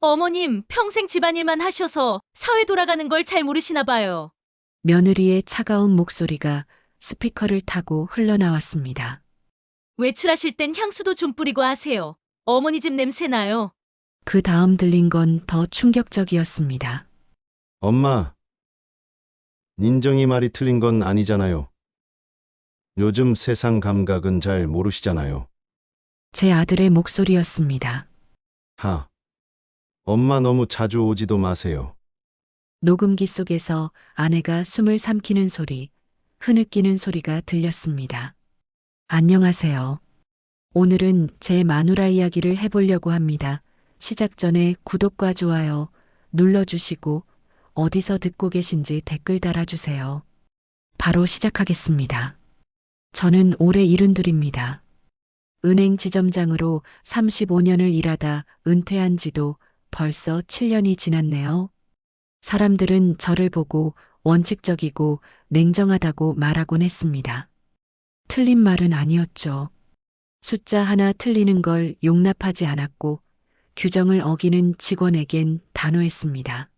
어머님, 평생 집안일만 하셔서 사회 돌아가는 걸 잘 모르시나 봐요. 며느리의 차가운 목소리가 스피커를 타고 흘러나왔습니다. 외출하실 땐 향수도 좀 뿌리고 하세요. 어머니 집 냄새 나요. 그 다음 들린 건 더 충격적이었습니다. 엄마, 인정이 말이 틀린 건 아니잖아요. 요즘 세상 감각은 잘 모르시잖아요. 제 아들의 목소리였습니다. 하, 엄마 너무 자주 오지도 마세요. 녹음기 속에서 아내가 숨을 삼키는 소리, 흐느끼는 소리가 들렸습니다. 안녕하세요. 오늘은 제 마누라 이야기를 해보려고 합니다. 시작 전에 구독과 좋아요 눌러주시고 어디서 듣고 계신지 댓글 달아주세요. 바로 시작하겠습니다. 저는 올해 72입니다. 은행 지점장으로 35년을 일하다 은퇴한 지도 벌써 7년이 지났네요. 사람들은 저를 보고 원칙적이고 냉정하다고 말하곤 했습니다. 틀린 말은 아니었죠. 숫자 하나 틀리는 걸 용납하지 않았고 규정을 어기는 직원에겐 단호했습니다.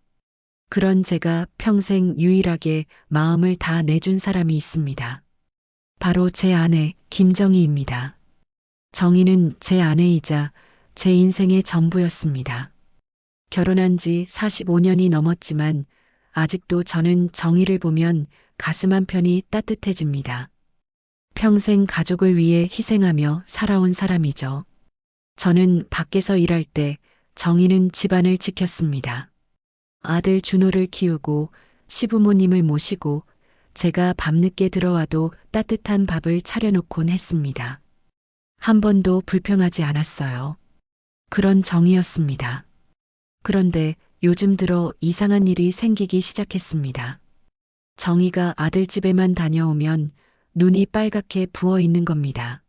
그런 제가 평생 유일하게 마음을 다 내준 사람이 있습니다. 바로 제 아내 김정희입니다. 정희는 제 아내이자 제 인생의 전부였습니다. 결혼한 지 45년이 넘었지만 아직도 저는 정희를 보면 가슴 한편이 따뜻해집니다. 평생 가족을 위해 희생하며 살아온 사람이죠. 저는 밖에서 일할 때 정희는 집안을 지켰습니다. 아들 준호를 키우고 시부모님을 모시고 제가 밤늦게 들어와도 따뜻한 밥을 차려놓곤 했습니다. 한 번도 불평하지 않았어요. 그런 정이었습니다. 그런데 요즘 들어 이상한 일이 생기기 시작했습니다. 정희가 아들 집에만 다녀오면 눈이 빨갛게 부어 있는 겁니다.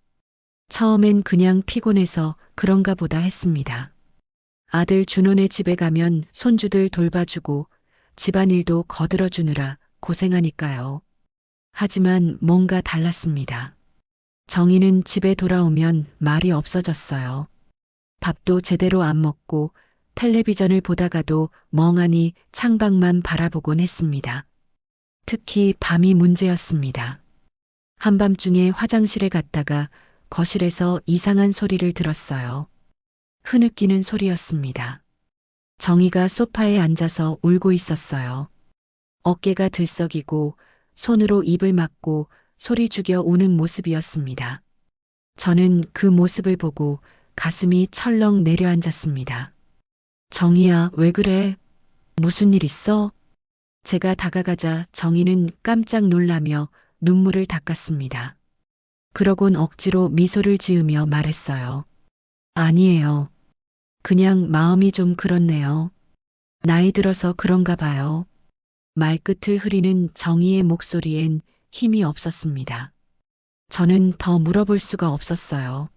처음엔 그냥 피곤해서 그런가 보다 했습니다. 아들 준호네 집에 가면 손주들 돌봐주고 집안일도 거들어주느라 고생하니까요. 하지만 뭔가 달랐습니다. 정희는 집에 돌아오면 말이 없어졌어요. 밥도 제대로 안 먹고 텔레비전을 보다가도 멍하니 창밖만 바라보곤 했습니다. 특히 밤이 문제였습니다. 한밤중에 화장실에 갔다가 거실에서 이상한 소리를 들었어요. 흐느끼는 소리였습니다. 정희가 소파에 앉아서 울고 있었어요. 어깨가 들썩이고 손으로 입을 막고 소리 죽여 우는 모습이었습니다. 저는 그 모습을 보고 가슴이 철렁 내려앉았습니다. 정희야, 왜 그래? 무슨 일 있어? 제가 다가가자 정희는 깜짝 놀라며 눈물을 닦았습니다. 그러곤 억지로 미소를 지으며 말했어요. 아니에요. 그냥 마음이 좀 그렇네요. 나이 들어서 그런가 봐요. 말끝을 흐리는 정희의 목소리엔 힘이 없었습니다. 저는 더 물어볼 수가 없었어요.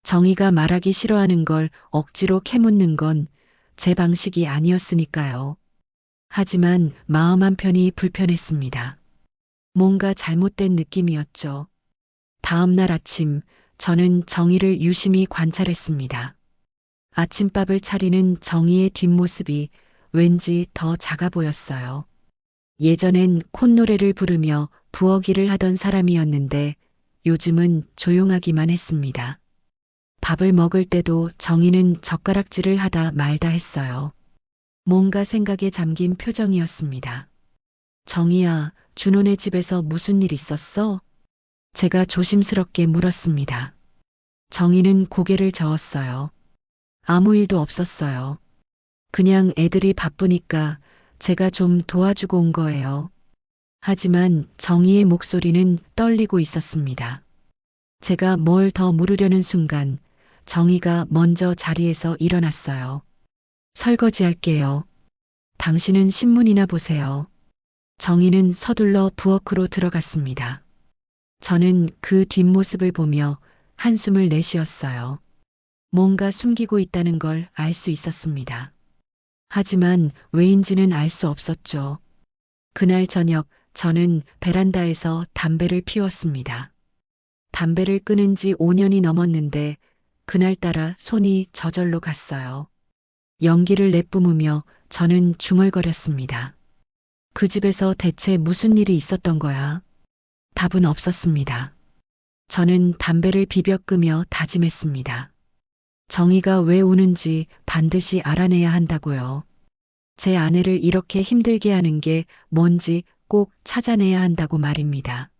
정희가 말하기 싫어하는 걸 억지로 캐묻는 건 제 방식이 아니었으니까요. 하지만 마음 한편이 불편했습니다. 뭔가 잘못된 느낌이었죠. 다음 날 아침, 저는 정희를 유심히 관찰했습니다. 아침밥을 차리는 정희의 뒷모습이 왠지 더 작아 보였어요. 예전엔 콧노래를 부르며 부엌일을 하던 사람이었는데 요즘은 조용하기만 했습니다. 밥을 먹을 때도 정희는 젓가락질을 하다 말다 했어요. 뭔가 생각에 잠긴 표정이었습니다. 정희야, 준호네 집에서 무슨 일 있었어? 제가 조심스럽게 물었습니다. 정희는 고개를 저었어요. 아무 일도 없었어요. 그냥 애들이 바쁘니까 제가 좀 도와주고 온 거예요. 하지만 정희의 목소리는 떨리고 있었습니다. 제가 뭘 더 물으려는 순간 정희가 먼저 자리에서 일어났어요. 설거지 할게요. 당신은 신문이나 보세요. 정희는 서둘러 부엌으로 들어갔습니다. 저는 그 뒷모습을 보며 한숨을 내쉬었어요. 뭔가 숨기고 있다는 걸 알 수 있었습니다. 하지만 왜인지는 알 수 없었죠. 그날 저녁 저는 베란다에서 담배를 피웠습니다. 담배를 끊은 지 5년이 넘었는데 그날따라 손이 저절로 갔어요. 연기를 내뿜으며 저는 중얼거렸습니다. 그 집에서 대체 무슨 일이 있었던 거야? 답은 없었습니다. 저는 담배를 비벼 끄며 다짐했습니다. 정희가 왜 우는지 반드시 알아내야 한다고요. 제 아내를 이렇게 힘들게 하는 게 뭔지 꼭 찾아내야 한다고 말입니다.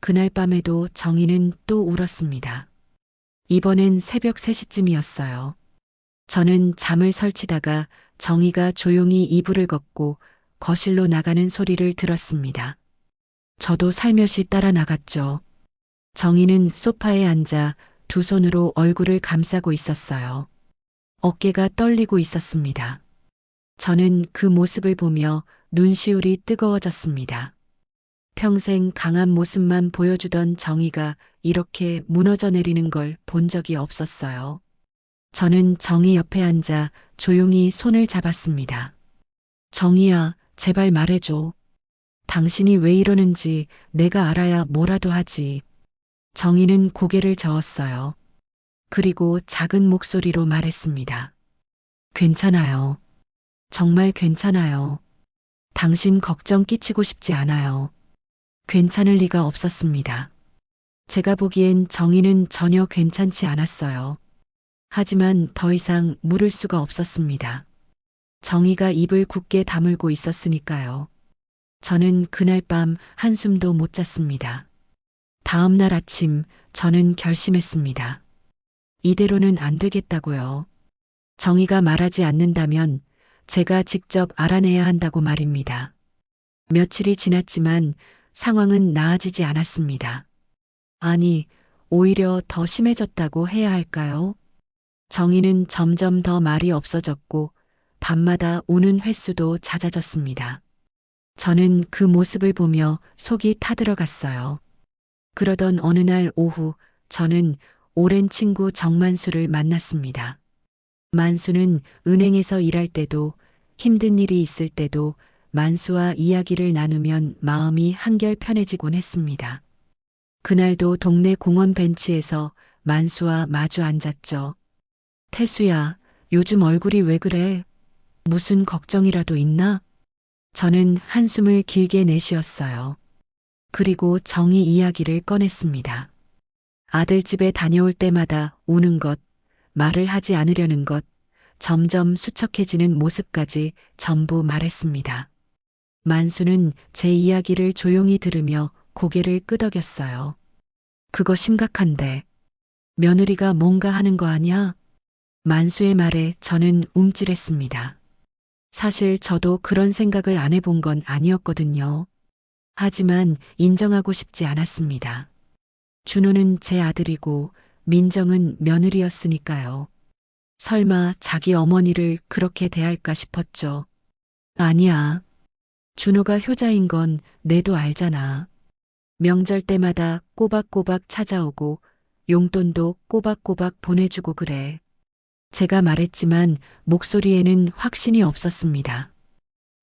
그날 밤에도 정희는 또 울었습니다. 이번엔 새벽 3시쯤이었어요. 저는 잠을 설치다가 정희가 조용히 이불을 걷고 거실로 나가는 소리를 들었습니다. 저도 살며시 따라 나갔죠. 정희는 소파에 앉아 두 손으로 얼굴을 감싸고 있었어요. 어깨가 떨리고 있었습니다. 저는 그 모습을 보며 눈시울이 뜨거워졌습니다. 평생 강한 모습만 보여주던 정희가 이렇게 무너져 내리는 걸 본 적이 없었어요. 저는 정희 옆에 앉아 조용히 손을 잡았습니다. 정희야, 제발 말해줘. 당신이 왜 이러는지 내가 알아야 뭐라도 하지. 정희는 고개를 저었어요. 그리고 작은 목소리로 말했습니다. 괜찮아요. 정말 괜찮아요. 당신 걱정 끼치고 싶지 않아요. 괜찮을 리가 없었습니다. 제가 보기엔 정희는 전혀 괜찮지 않았어요. 하지만 더 이상 물을 수가 없었습니다. 정희가 입을 굳게 다물고 있었으니까요. 저는 그날 밤 한숨도 못 잤습니다. 다음 날 아침 저는 결심했습니다. 이대로는 안 되겠다고요. 정희가 말하지 않는다면 제가 직접 알아내야 한다고 말입니다. 며칠이 지났지만 상황은 나아지지 않았습니다. 아니, 오히려 더 심해졌다고 해야 할까요? 정희는 점점 더 말이 없어졌고 밤마다 우는 횟수도 잦아졌습니다. 저는 그 모습을 보며 속이 타들어갔어요. 그러던 어느 날 오후 저는 오랜 친구 정만수를 만났습니다. 만수는 은행에서 일할 때도 힘든 일이 있을 때도 만수와 이야기를 나누면 마음이 한결 편해지곤 했습니다. 그날도 동네 공원 벤치에서 만수와 마주 앉았죠. 태수야, 요즘 얼굴이 왜 그래? 무슨 걱정이라도 있나? 저는 한숨을 길게 내쉬었어요. 그리고 정희 이야기를 꺼냈습니다. 아들 집에 다녀올 때마다 우는 것, 말을 하지 않으려는 것, 점점 수척해지는 모습까지 전부 말했습니다. 만수는 제 이야기를 조용히 들으며 고개를 끄덕였어요. 그거 심각한데. 며느리가 뭔가 하는 거 아니야? 만수의 말에 저는 움찔했습니다. 사실 저도 그런 생각을 안 해본 건 아니었거든요. 하지만 인정하고 싶지 않았습니다. 준호는 제 아들이고 민정은 며느리였으니까요. 설마 자기 어머니를 그렇게 대할까 싶었죠. 아니야. 준호가 효자인 건 내도 알잖아. 명절 때마다 꼬박꼬박 찾아오고 용돈도 꼬박꼬박 보내주고 그래. 제가 말했지만 목소리에는 확신이 없었습니다.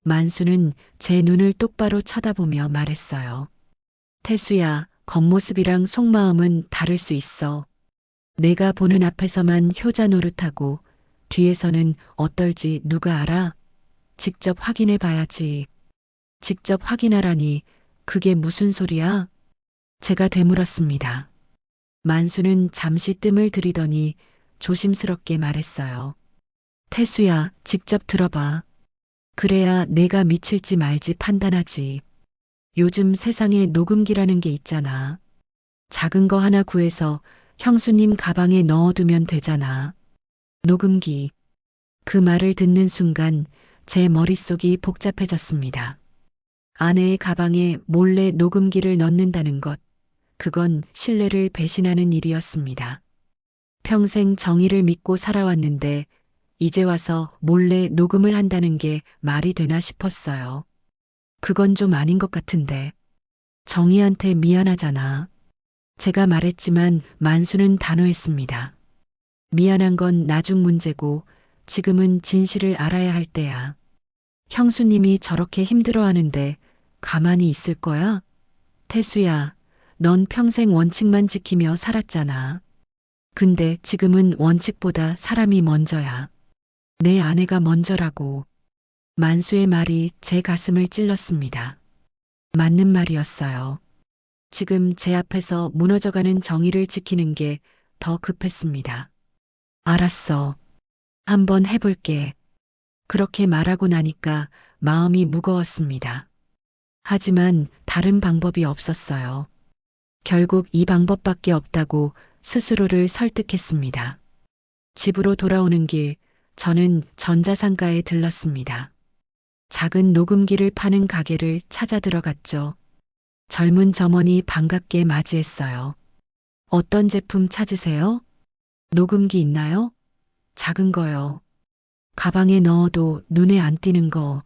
만수는 제 눈을 똑바로 쳐다보며 말했어요. 태수야, 겉모습이랑 속마음은 다를 수 있어. 내가 보는 앞에서만 효자 노릇하고 뒤에서는 어떨지 누가 알아? 직접 확인해 봐야지. 직접 확인하라니 그게 무슨 소리야? 제가 되물었습니다. 만수는 잠시 뜸을 들이더니 조심스럽게 말했어요. 태수야, 직접 들어봐. 그래야 내가 미칠지 말지 판단하지. 요즘 세상에 녹음기라는 게 있잖아. 작은 거 하나 구해서 형수님 가방에 넣어두면 되잖아. 녹음기. 그 말을 듣는 순간 제 머릿속이 복잡해졌습니다. 아내의 가방에 몰래 녹음기를 넣는다는 것. 그건 신뢰를 배신하는 일이었습니다. 평생 정의를 믿고 살아왔는데 이제 와서 몰래 녹음을 한다는 게 말이 되나 싶었어요. 그건 좀 아닌 것 같은데. 정희한테 미안하잖아. 제가 말했지만 만수는 단호했습니다. 미안한 건 나중 문제고 지금은 진실을 알아야 할 때야. 형수님이 저렇게 힘들어하는데 가만히 있을 거야? 태수야, 넌 평생 원칙만 지키며 살았잖아. 근데 지금은 원칙보다 사람이 먼저야. 내 아내가 먼저라고. 만수의 말이 제 가슴을 찔렀습니다. 맞는 말이었어요. 지금 제 앞에서 무너져가는 정의를 지키는 게 더 급했습니다. 알았어. 한번 해볼게. 그렇게 말하고 나니까 마음이 무거웠습니다. 하지만 다른 방법이 없었어요. 결국 이 방법밖에 없다고 스스로를 설득했습니다. 집으로 돌아오는 길, 저는 전자상가에 들렀습니다. 작은 녹음기를 파는 가게를 찾아 들어갔죠. 젊은 점원이 반갑게 맞이했어요. 어떤 제품 찾으세요? 녹음기 있나요? 작은 거요. 가방에 넣어도 눈에 안 띄는 거.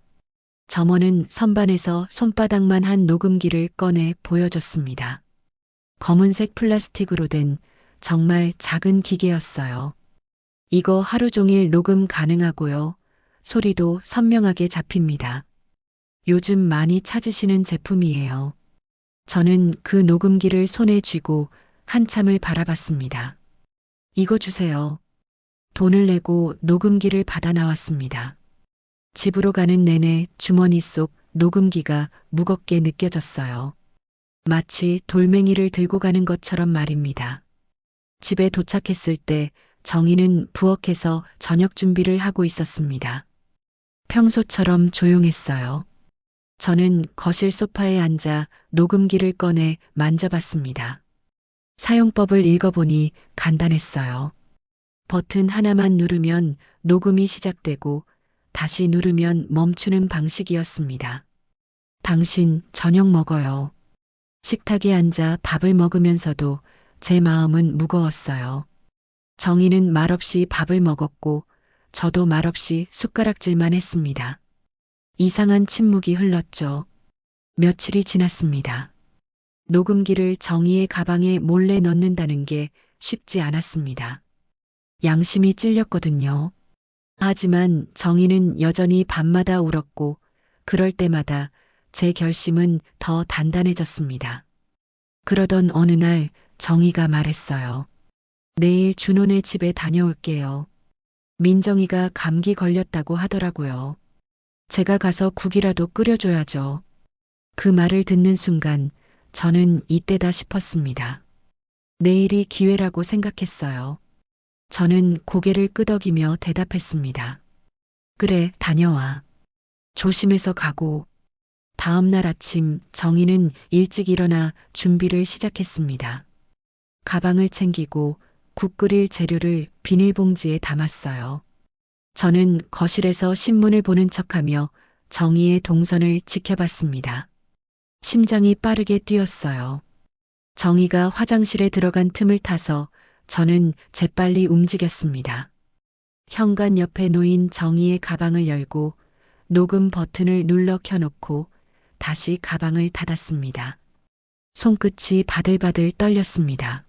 점원은 선반에서 손바닥만 한 녹음기를 꺼내 보여줬습니다. 검은색 플라스틱으로 된 정말 작은 기계였어요. 이거 하루 종일 녹음 가능하고요. 소리도 선명하게 잡힙니다. 요즘 많이 찾으시는 제품이에요. 저는 그 녹음기를 손에 쥐고 한참을 바라봤습니다. 이거 주세요. 돈을 내고 녹음기를 받아 나왔습니다. 집으로 가는 내내 주머니 속 녹음기가 무겁게 느껴졌어요. 마치 돌멩이를 들고 가는 것처럼 말입니다. 집에 도착했을 때 정희는 부엌에서 저녁 준비를 하고 있었습니다. 평소처럼 조용했어요. 저는 거실 소파에 앉아 녹음기를 꺼내 만져봤습니다. 사용법을 읽어보니 간단했어요. 버튼 하나만 누르면 녹음이 시작되고 다시 누르면 멈추는 방식이었습니다. 당신 저녁 먹어요. 식탁에 앉아 밥을 먹으면서도 제 마음은 무거웠어요. 정희는 말없이 밥을 먹었고 저도 말없이 숟가락질만 했습니다. 이상한 침묵이 흘렀죠. 며칠이 지났습니다. 녹음기를 정희의 가방에 몰래 넣는다는 게 쉽지 않았습니다. 양심이 찔렸거든요. 하지만 정희는 여전히 밤마다 울었고 그럴 때마다 제 결심은 더 단단해졌습니다. 그러던 어느 날 정희가 말했어요. 내일 준호네 집에 다녀올게요. 민정이가 감기 걸렸다고 하더라고요. 제가 가서 국이라도 끓여줘야죠. 그 말을 듣는 순간 저는 이때다 싶었습니다. 내일이 기회라고 생각했어요. 저는 고개를 끄덕이며 대답했습니다. 그래, 다녀와. 조심해서 가고. 다음 날 아침 정희는 일찍 일어나 준비를 시작했습니다. 가방을 챙기고 국 끓일 재료를 비닐봉지에 담았어요. 저는 거실에서 신문을 보는 척하며 정희의 동선을 지켜봤습니다. 심장이 빠르게 뛰었어요. 정희가 화장실에 들어간 틈을 타서 저는 재빨리 움직였습니다. 현관 옆에 놓인 정희의 가방을 열고 녹음 버튼을 눌러 켜놓고 다시 가방을 닫았습니다. 손끝이 바들바들 떨렸습니다.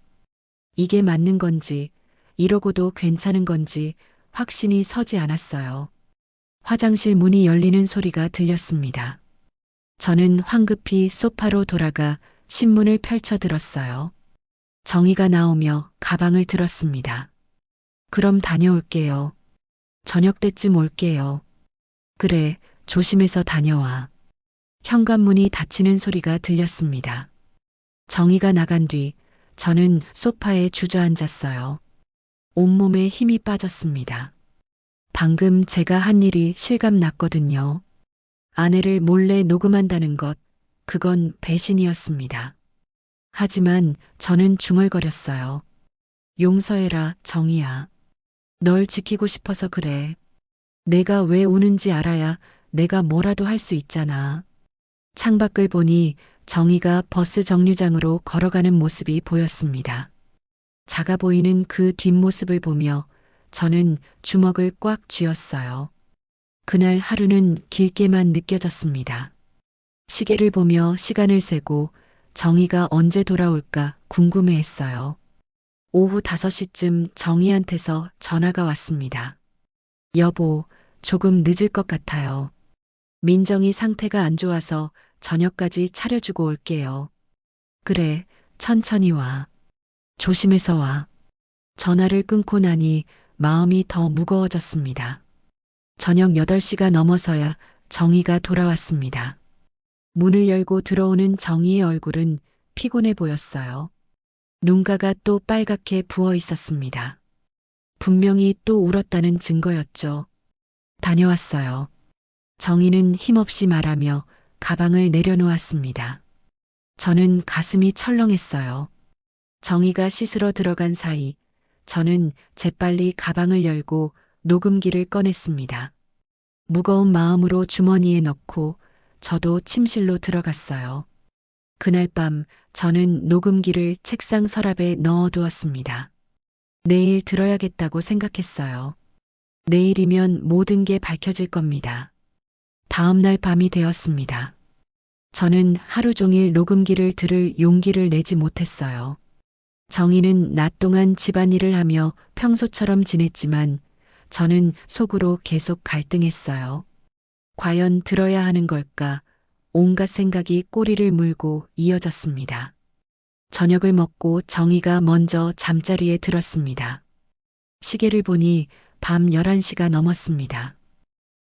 이게 맞는 건지, 이러고도 괜찮은 건지 확신이 서지 않았어요. 화장실 문이 열리는 소리가 들렸습니다. 저는 황급히 소파로 돌아가 신문을 펼쳐 들었어요. 정희가 나오며 가방을 들었습니다. 그럼 다녀올게요. 저녁 때쯤 올게요. 그래, 조심해서 다녀와. 현관문이 닫히는 소리가 들렸습니다. 정희가 나간 뒤 저는 소파에 주저앉았어요. 온몸에 힘이 빠졌습니다. 방금 제가 한 일이 실감났거든요. 아내를 몰래 녹음한다는 것, 그건 배신이었습니다. 하지만 저는 중얼거렸어요. 용서해라, 정희야. 널 지키고 싶어서 그래. 내가 왜 우는지 알아야 내가 뭐라도 할 수 있잖아. 창밖을 보니 정희가 버스 정류장으로 걸어가는 모습이 보였습니다. 작아 보이는 그 뒷모습을 보며 저는 주먹을 꽉 쥐었어요. 그날 하루는 길게만 느껴졌습니다. 시계를 보며 시간을 세고 정희가 언제 돌아올까 궁금해했어요. 오후 5시쯤 정희한테서 전화가 왔습니다. 여보, 조금 늦을 것 같아요. 민정이 상태가 안 좋아서 저녁까지 차려주고 올게요. 그래, 천천히 와. 조심해서 와. 전화를 끊고 나니 마음이 더 무거워졌습니다. 저녁 8시가 넘어서야 정희가 돌아왔습니다. 문을 열고 들어오는 정희의 얼굴은 피곤해 보였어요. 눈가가 또 빨갛게 부어 있었습니다. 분명히 또 울었다는 증거였죠. 다녀왔어요. 정희는 힘없이 말하며 가방을 내려놓았습니다. 저는 가슴이 철렁했어요. 정희가 씻으러 들어간 사이 저는 재빨리 가방을 열고 녹음기를 꺼냈습니다. 무거운 마음으로 주머니에 넣고 저도 침실로 들어갔어요. 그날 밤 저는 녹음기를 책상 서랍에 넣어두었습니다. 내일 들어야겠다고 생각했어요. 내일이면 모든 게 밝혀질 겁니다. 다음 날 밤이 되었습니다. 저는 하루 종일 녹음기를 들을 용기를 내지 못했어요. 정희는 낮 동안 집안일을 하며 평소처럼 지냈지만 저는 속으로 계속 갈등했어요. 과연 들어야 하는 걸까? 온갖 생각이 꼬리를 물고 이어졌습니다. 저녁을 먹고 정희가 먼저 잠자리에 들었습니다. 시계를 보니 밤 11시가 넘었습니다.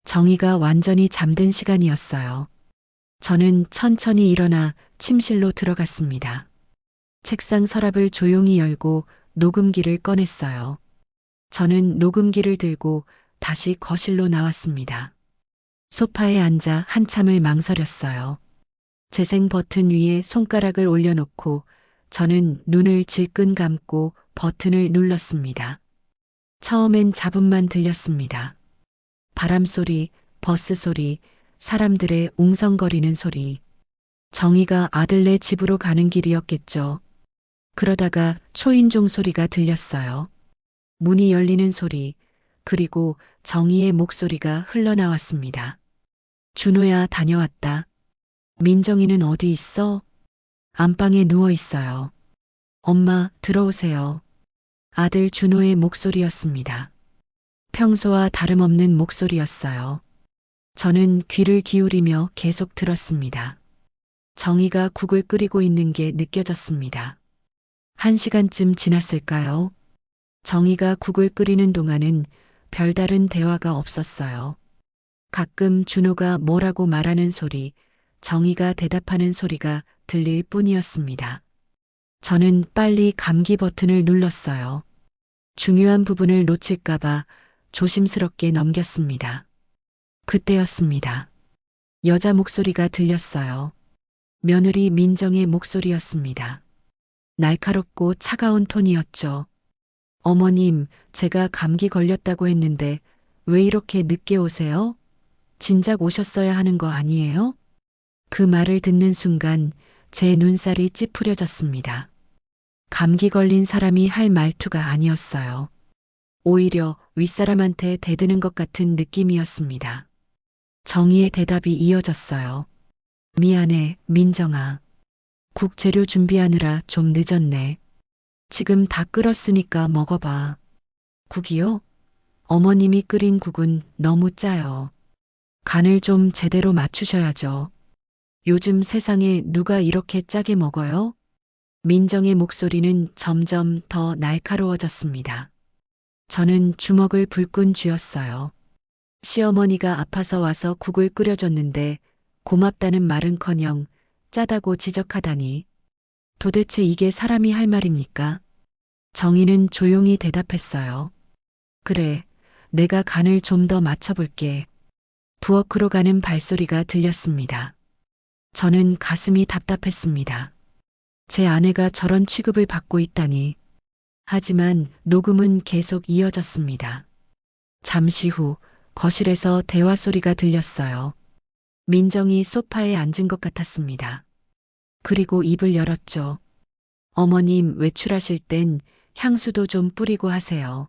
정희가 완전히 잠든 시간이었어요. 저는 천천히 일어나 침실로 들어갔습니다. 책상 서랍을 조용히 열고 녹음기를 꺼냈어요. 저는 녹음기를 들고 다시 거실로 나왔습니다. 소파에 앉아 한참을 망설였어요. 재생 버튼 위에 손가락을 올려놓고 저는 눈을 질끈 감고 버튼을 눌렀습니다. 처음엔 잡음만 들렸습니다. 바람 소리, 버스 소리, 사람들의 웅성거리는 소리. 정희가 아들네 집으로 가는 길이었겠죠. 그러다가 초인종 소리가 들렸어요. 문이 열리는 소리, 그리고 정희의 목소리가 흘러나왔습니다. 준호야, 다녀왔다. 민정이는 어디 있어? 안방에 누워 있어요. 엄마, 들어오세요. 아들 준호의 목소리였습니다. 평소와 다름없는 목소리였어요. 저는 귀를 기울이며 계속 들었습니다. 정희가 국을 끓이고 있는 게 느껴졌습니다. 1시간쯤 지났을까요? 정희가 국을 끓이는 동안은 별다른 대화가 없었어요. 가끔 준호가 뭐라고 말하는 소리, 정희가 대답하는 소리가 들릴 뿐이었습니다. 저는 빨리 감기 버튼을 눌렀어요. 중요한 부분을 놓칠까봐 조심스럽게 넘겼습니다. 그때였습니다. 여자 목소리가 들렸어요. 며느리 민정의 목소리였습니다. 날카롭고 차가운 톤이었죠. 어머님, 제가 감기 걸렸다고 했는데 왜 이렇게 늦게 오세요? 진작 오셨어야 하는 거 아니에요? 그 말을 듣는 순간 제 눈살이 찌푸려졌습니다. 감기 걸린 사람이 할 말투가 아니었어요. 오히려 윗사람한테 대드는 것 같은 느낌이었습니다. 정희의 대답이 이어졌어요. 미안해, 민정아. 국 재료 준비하느라 좀 늦었네. 지금 다 끓었으니까 먹어봐. 국이요? 어머님이 끓인 국은 너무 짜요. 간을 좀 제대로 맞추셔야죠. 요즘 세상에 누가 이렇게 짜게 먹어요? 민정의 목소리는 점점 더 날카로워졌습니다. 저는 주먹을 불끈 쥐었어요. 시어머니가 아파서 와서 국을 끓여줬는데 고맙다는 말은커녕 짜다고 지적하다니. 도대체 이게 사람이 할 말입니까? 정희는 조용히 대답했어요. 그래, 내가 간을 좀 더 맞춰볼게. 부엌으로 가는 발소리가 들렸습니다. 저는 가슴이 답답했습니다. 제 아내가 저런 취급을 받고 있다니. 하지만 녹음은 계속 이어졌습니다. 잠시 후 거실에서 대화 소리가 들렸어요. 민정이 소파에 앉은 것 같았습니다. 그리고 입을 열었죠. 어머님, 외출하실 땐 향수도 좀 뿌리고 하세요.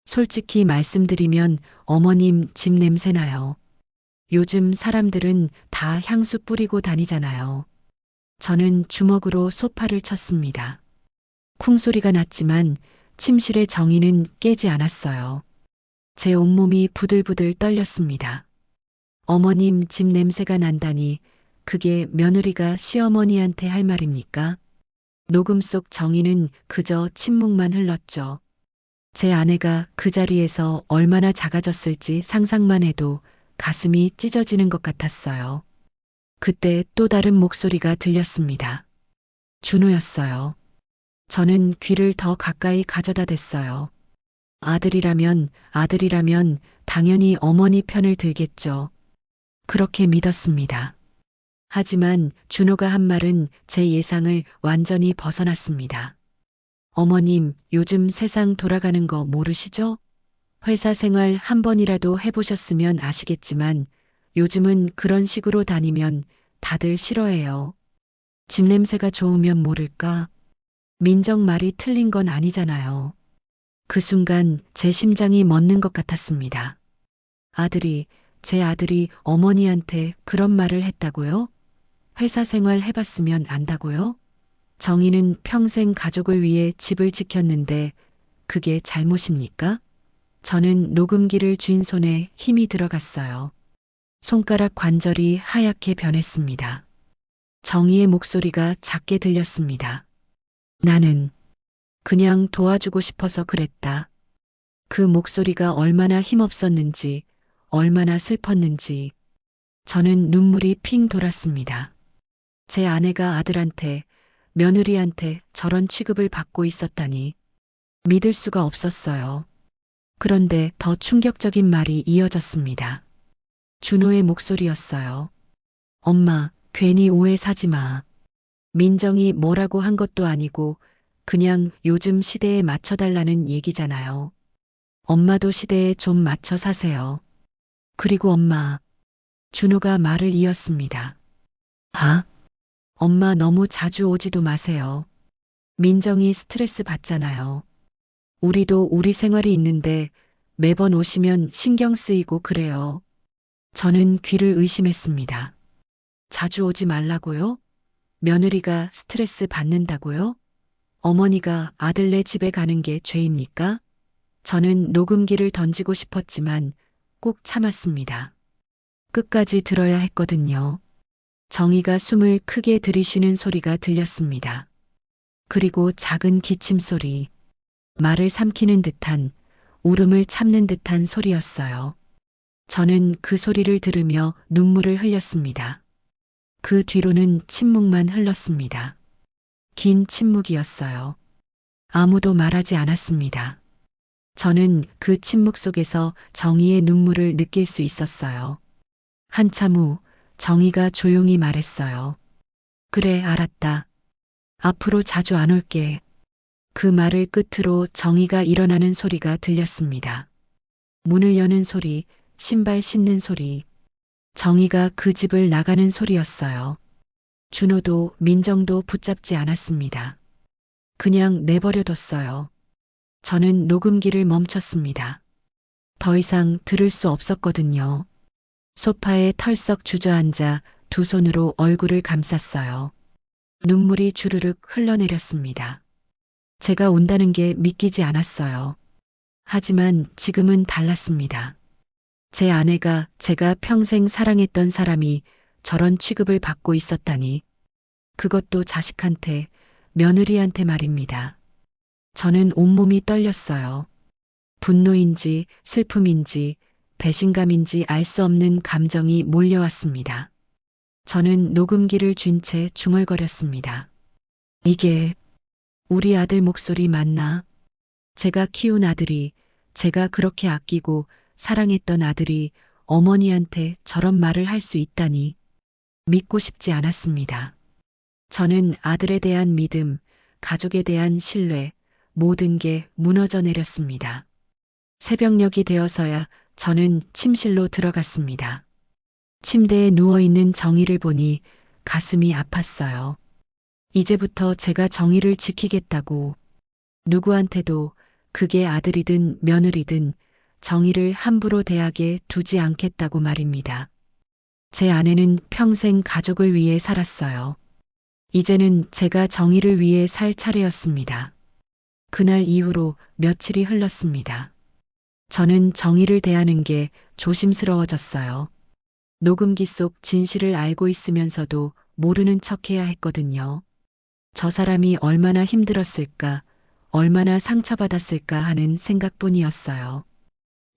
솔직히 말씀드리면 어머님 집 냄새 나요. 요즘 사람들은 다 향수 뿌리고 다니잖아요. 저는 주먹으로 소파를 쳤습니다. 쿵 소리가 났지만 침실의 정의는 깨지 않았어요. 제 온몸이 부들부들 떨렸습니다. 어머님 집 냄새가 난다니 그게 며느리가 시어머니한테 할 말입니까? 녹음 속 정의는 그저 침묵만 흘렀죠. 제 아내가 그 자리에서 얼마나 작아졌을지 상상만 해도 가슴이 찢어지는 것 같았어요. 그때 또 다른 목소리가 들렸습니다. 준호였어요. 저는 귀를 더 가까이 가져다 댔어요. 아들이라면 당연히 어머니 편을 들겠죠. 그렇게 믿었습니다. 하지만 준호가 한 말은 제 예상을 완전히 벗어났습니다. 어머님, 요즘 세상 돌아가는 거 모르시죠? 회사 생활 한 번이라도 해보셨으면 아시겠지만 요즘은 그런 식으로 다니면 다들 싫어해요. 집 냄새가 좋으면 모를까? 민정 말이 틀린 건 아니잖아요. 그 순간 제 심장이 멎는 것 같았습니다. 제 아들이 어머니한테 그런 말을 했다고요? 회사 생활 해봤으면 안다고요? 정희는 평생 가족을 위해 집을 지켰는데 그게 잘못입니까? 저는 녹음기를 쥔 손에 힘이 들어갔어요. 손가락 관절이 하얗게 변했습니다. 정희의 목소리가 작게 들렸습니다. 나는 그냥 도와주고 싶어서 그랬다. 그 목소리가 얼마나 힘없었는지, 얼마나 슬펐는지, 저는 눈물이 핑 돌았습니다. 제 아내가 아들한테, 며느리한테 저런 취급을 받고 있었다니 믿을 수가 없었어요. 그런데 더 충격적인 말이 이어졌습니다. 준호의 목소리였어요. 엄마, 괜히 오해 사지 마. 민정이 뭐라고 한 것도 아니고 그냥 요즘 시대에 맞춰달라는 얘기잖아요. 엄마도 시대에 좀 맞춰 사세요. 그리고 엄마, 준호가 말을 이었습니다. 엄마 너무 자주 오지도 마세요. 민정이 스트레스 받잖아요. 우리도 우리 생활이 있는데 매번 오시면 신경 쓰이고 그래요. 저는 귀를 의심했습니다. 자주 오지 말라고요? 며느리가 스트레스 받는다고요? 어머니가 아들네 집에 가는 게 죄입니까? 저는 녹음기를 던지고 싶었지만 꾹 참았습니다. 끝까지 들어야 했거든요. 정희가 숨을 크게 들이쉬는 소리가 들렸습니다. 그리고 작은 기침 소리, 말을 삼키는 듯한, 울음을 참는 듯한 소리였어요. 저는 그 소리를 들으며 눈물을 흘렸습니다. 그 뒤로는 침묵만 흘렀습니다. 긴 침묵이었어요. 아무도 말하지 않았습니다. 저는 그 침묵 속에서 정희의 눈물을 느낄 수 있었어요. 한참 후 정희가 조용히 말했어요. 그래, 알았다. 앞으로 자주 안 올게. 그 말을 끝으로 정희가 일어나는 소리가 들렸습니다. 문을 여는 소리, 신발 신는 소리. 정희가 그 집을 나가는 소리였어요. 준호도 민정도 붙잡지 않았습니다. 그냥 내버려뒀어요. 저는 녹음기를 멈췄습니다. 더 이상 들을 수 없었거든요. 소파에 털썩 주저앉아 두 손으로 얼굴을 감쌌어요. 눈물이 주르륵 흘러내렸습니다. 제가 운다는 게 믿기지 않았어요. 하지만 지금은 달랐습니다. 제 아내가 제가 평생 사랑했던 사람이 저런 취급을 받고 있었다니. 그것도 자식한테, 며느리한테 말입니다. 저는 온몸이 떨렸어요. 분노인지 슬픔인지 배신감인지 알 수 없는 감정이 몰려왔습니다. 저는 녹음기를 쥔 채 중얼거렸습니다. 이게 우리 아들 목소리 맞나? 제가 키운 아들이, 제가 그렇게 아끼고 사랑했던 아들이 어머니한테 저런 말을 할 수 있다니 믿고 싶지 않았습니다. 저는 아들에 대한 믿음, 가족에 대한 신뢰, 모든 게 무너져 내렸습니다. 새벽녘이 되어서야 저는 침실로 들어갔습니다. 침대에 누워있는 정희를 보니 가슴이 아팠어요. 이제부터 제가 정희를 지키겠다고, 누구한테도 그게 아들이든 며느리든 정희를 함부로 대하게 두지 않겠다고 말입니다. 제 아내는 평생 가족을 위해 살았어요. 이제는 제가 정희를 위해 살 차례였습니다. 그날 이후로 며칠이 흘렀습니다. 저는 정희를 대하는 게 조심스러워졌어요. 녹음기 속 진실을 알고 있으면서도 모르는 척해야 했거든요. 저 사람이 얼마나 힘들었을까, 얼마나 상처받았을까 하는 생각뿐이었어요.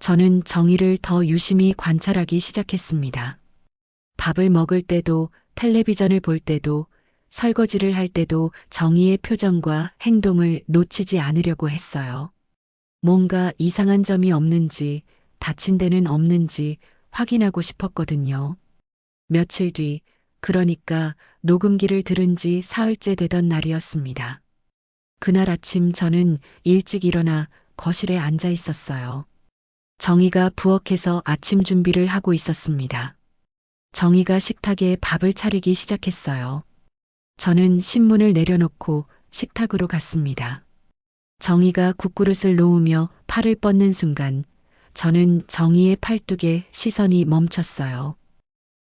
저는 정희를 더 유심히 관찰하기 시작했습니다. 밥을 먹을 때도, 텔레비전을 볼 때도, 설거지를 할 때도 정희의 표정과 행동을 놓치지 않으려고 했어요. 뭔가 이상한 점이 없는지, 다친 데는 없는지 확인하고 싶었거든요. 며칠 뒤, 그러니까 녹음기를 들은 지 사흘째 되던 날이었습니다. 그날 아침 저는 일찍 일어나 거실에 앉아 있었어요. 정희가 부엌에서 아침 준비를 하고 있었습니다. 정희가 식탁에 밥을 차리기 시작했어요. 저는 신문을 내려놓고 식탁으로 갔습니다. 정희가 국그릇을 놓으며 팔을 뻗는 순간 저는 정희의 팔뚝에 시선이 멈췄어요.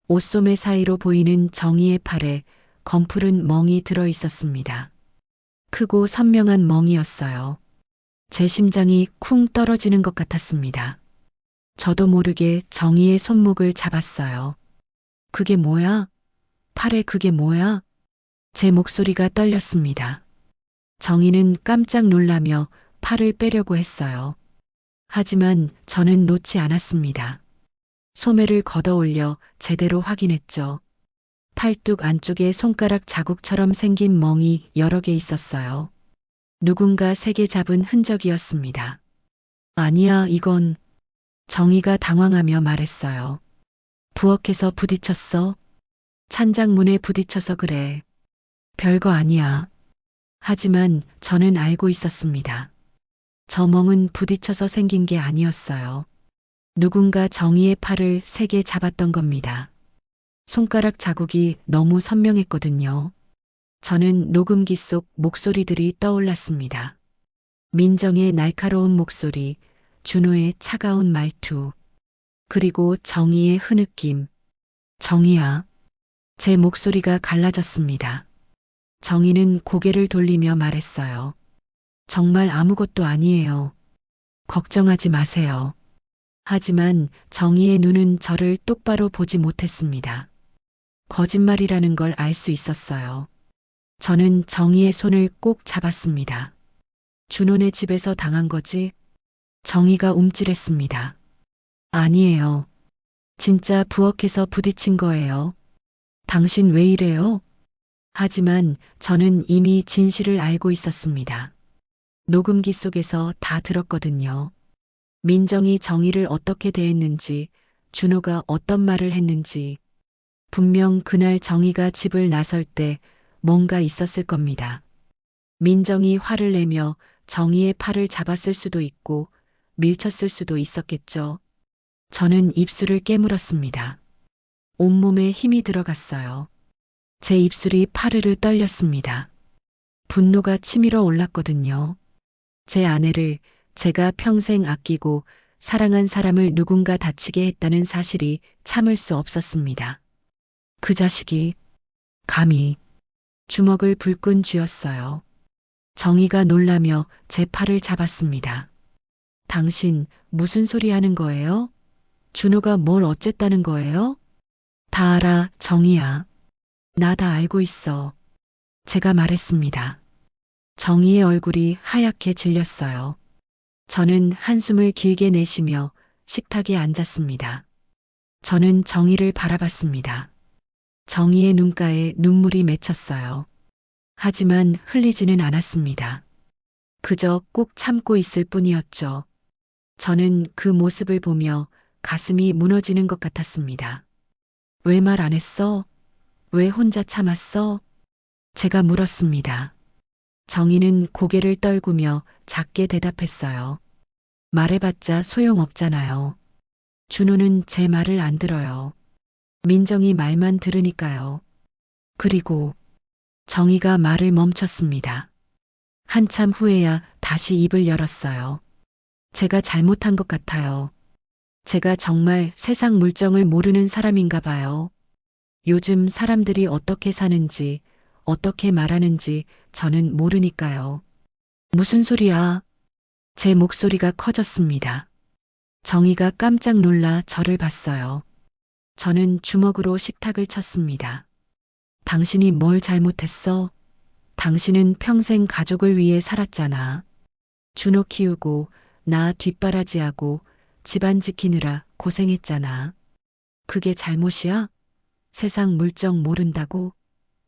옷소매 사이로 보이는 정희의 팔에 검푸른 멍이 들어 있었습니다. 크고 선명한 멍이었어요. 제 심장이 쿵 떨어지는 것 같았습니다. 저도 모르게 정희의 손목을 잡았어요. 그게 뭐야? 팔에 그게 뭐야? 제 목소리가 떨렸습니다. 정희는 깜짝 놀라며 팔을 빼려고 했어요. 하지만 저는 놓지 않았습니다. 소매를 걷어 올려 제대로 확인했죠. 팔뚝 안쪽에 손가락 자국처럼 생긴 멍이 여러 개 있었어요. 누군가 세게 잡은 흔적이었습니다. 아니야, 이건. 정희가 당황하며 말했어요. 부엌에서 부딪혔어? 찬장문에 부딪혀서 그래. 별거 아니야. 하지만 저는 알고 있었습니다. 저 멍은 부딪혀서 생긴 게 아니었어요. 누군가 정희의 팔을 세게 잡았던 겁니다. 손가락 자국이 너무 선명했거든요. 저는 녹음기 속 목소리들이 떠올랐습니다. 민정의 날카로운 목소리, 준호의 차가운 말투, 그리고 정희의 흐느낌. 정희야. 제 목소리가 갈라졌습니다. 정희는 고개를 돌리며 말했어요. 정말 아무것도 아니에요. 걱정하지 마세요. 하지만 정희의 눈은 저를 똑바로 보지 못했습니다. 거짓말이라는 걸 알 수 있었어요. 저는 정희의 손을 꼭 잡았습니다. 준호네 집에서 당한 거지? 정희가 움찔했습니다. 아니에요. 진짜 부엌에서 부딪힌 거예요. 당신 왜 이래요? 하지만 저는 이미 진실을 알고 있었습니다. 녹음기 속에서 다 들었거든요. 민정이 정희를 어떻게 대했는지, 준호가 어떤 말을 했는지, 분명 그날 정희가 집을 나설 때 뭔가 있었을 겁니다. 민정이 화를 내며 정희의 팔을 잡았을 수도 있고 밀쳤을 수도 있었겠죠. 저는 입술을 깨물었습니다. 온몸에 힘이 들어갔어요. 제 입술이 파르르 떨렸습니다. 분노가 치밀어 올랐거든요. 제 아내를 제가 평생 아끼고 사랑한 사람을 누군가 다치게 했다는 사실이 참을 수 없었습니다. 그 자식이 감히 주먹을 불끈 쥐었어요. 정희가 놀라며 제 팔을 잡았습니다. 당신 무슨 소리 하는 거예요? 준호가 뭘 어쨌다는 거예요? 다 알아, 정희야. 나 다 알고 있어. 제가 말했습니다. 정희의 얼굴이 하얗게 질렸어요. 저는 한숨을 길게 내쉬며 식탁에 앉았습니다. 저는 정희를 바라봤습니다. 정희의 눈가에 눈물이 맺혔어요. 하지만 흘리지는 않았습니다. 그저 꾹 참고 있을 뿐이었죠. 저는 그 모습을 보며 가슴이 무너지는 것 같았습니다. 왜 말 안 했어? 왜 혼자 참았어? 제가 물었습니다. 정희는 고개를 떨구며 작게 대답했어요. 말해봤자 소용없잖아요. 준호는 제 말을 안 들어요. 민정이 말만 들으니까요. 그리고 정희가 말을 멈췄습니다. 한참 후에야 다시 입을 열었어요. 제가 잘못한 것 같아요. 제가 정말 세상 물정을 모르는 사람인가 봐요. 요즘 사람들이 어떻게 사는지, 어떻게 말하는지 저는 모르니까요. 무슨 소리야? 제 목소리가 커졌습니다. 정희가 깜짝 놀라 저를 봤어요. 저는 주먹으로 식탁을 쳤습니다. 당신이 뭘 잘못했어? 당신은 평생 가족을 위해 살았잖아. 준호 키우고 나 뒷바라지하고 집안 지키느라 고생했잖아. 그게 잘못이야? 세상 물정 모른다고?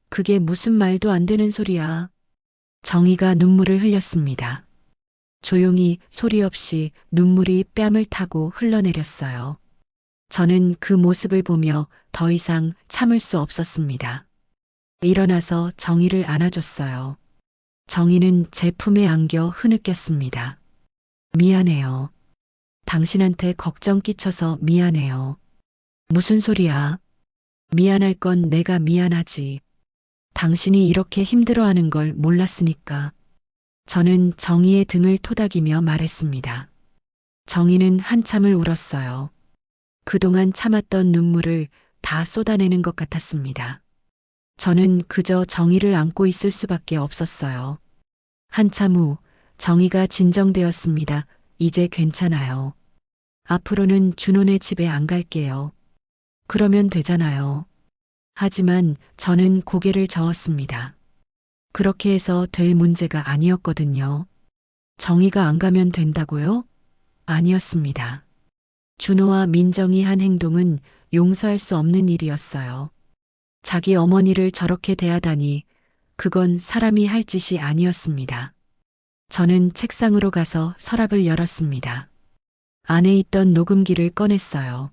그게 무슨 말도 안 되는 소리야. 정희가 눈물을 흘렸습니다. 조용히 소리 없이 눈물이 뺨을 타고 흘러내렸어요. 저는 그 모습을 보며 더 이상 참을 수 없었습니다. 일어나서 정희를 안아줬어요. 정희는 제 품에 안겨 흐느꼈습니다. 미안해요. 당신한테 걱정 끼쳐서 미안해요. 무슨 소리야? 미안할 건 내가 미안하지. 당신이 이렇게 힘들어하는 걸 몰랐으니까. 저는 정희의 등을 토닥이며 말했습니다. 정희는 한참을 울었어요. 그동안 참았던 눈물을 다 쏟아내는 것 같았습니다. 저는 그저 정희를 안고 있을 수밖에 없었어요. 한참 후 정희가 진정되었습니다. 이제 괜찮아요. 앞으로는 준호네 집에 안 갈게요. 그러면 되잖아요. 하지만 저는 고개를 저었습니다. 그렇게 해서 될 문제가 아니었거든요. 정희가 안 가면 된다고요? 아니었습니다. 준호와 민정이 한 행동은 용서할 수 없는 일이었어요. 자기 어머니를 저렇게 대하다니 그건 사람이 할 짓이 아니었습니다. 저는 책상으로 가서 서랍을 열었습니다. 안에 있던 녹음기를 꺼냈어요.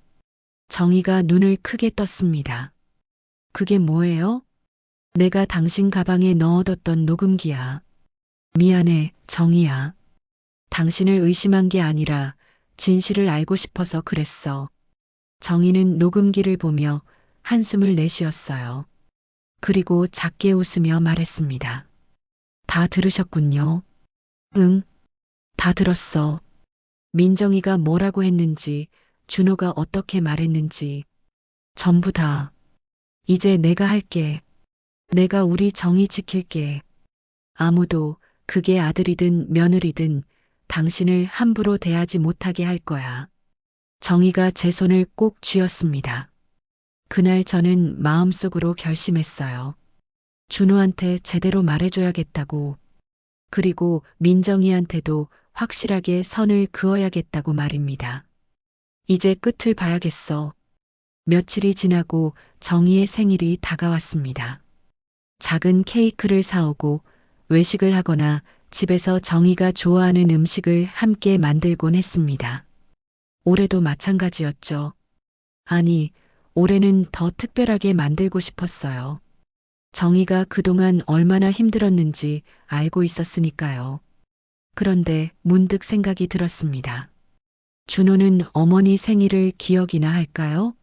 정희가 눈을 크게 떴습니다. 그게 뭐예요? 내가 당신 가방에 넣어뒀던 녹음기야. 미안해, 정희야. 당신을 의심한 게 아니라 진실을 알고 싶어서 그랬어. 정희는 녹음기를 보며 한숨을 내쉬었어요. 그리고 작게 웃으며 말했습니다. 다 들으셨군요. 응, 다 들었어. 민정이가 뭐라고 했는지, 준호가 어떻게 말했는지, 전부 다. 이제 내가 할게. 내가 우리 정희 지킬게. 아무도 그게 아들이든 며느리든 당신을 함부로 대하지 못하게 할 거야. 정희가 제 손을 꼭 쥐었습니다. 그날 저는 마음속으로 결심했어요. 준호한테 제대로 말해줘야겠다고. 그리고 민정이한테도 확실하게 선을 그어야겠다고 말입니다. 이제 끝을 봐야겠어. 며칠이 지나고 정희의 생일이 다가왔습니다. 작은 케이크를 사오고 외식을 하거나 집에서 정희가 좋아하는 음식을 함께 만들곤 했습니다. 올해도 마찬가지였죠. 아니, 올해는 더 특별하게 만들고 싶었어요. 정희가 그동안 얼마나 힘들었는지 알고 있었으니까요. 그런데 문득 생각이 들었습니다. 준호는 어머니 생일을 기억이나 할까요?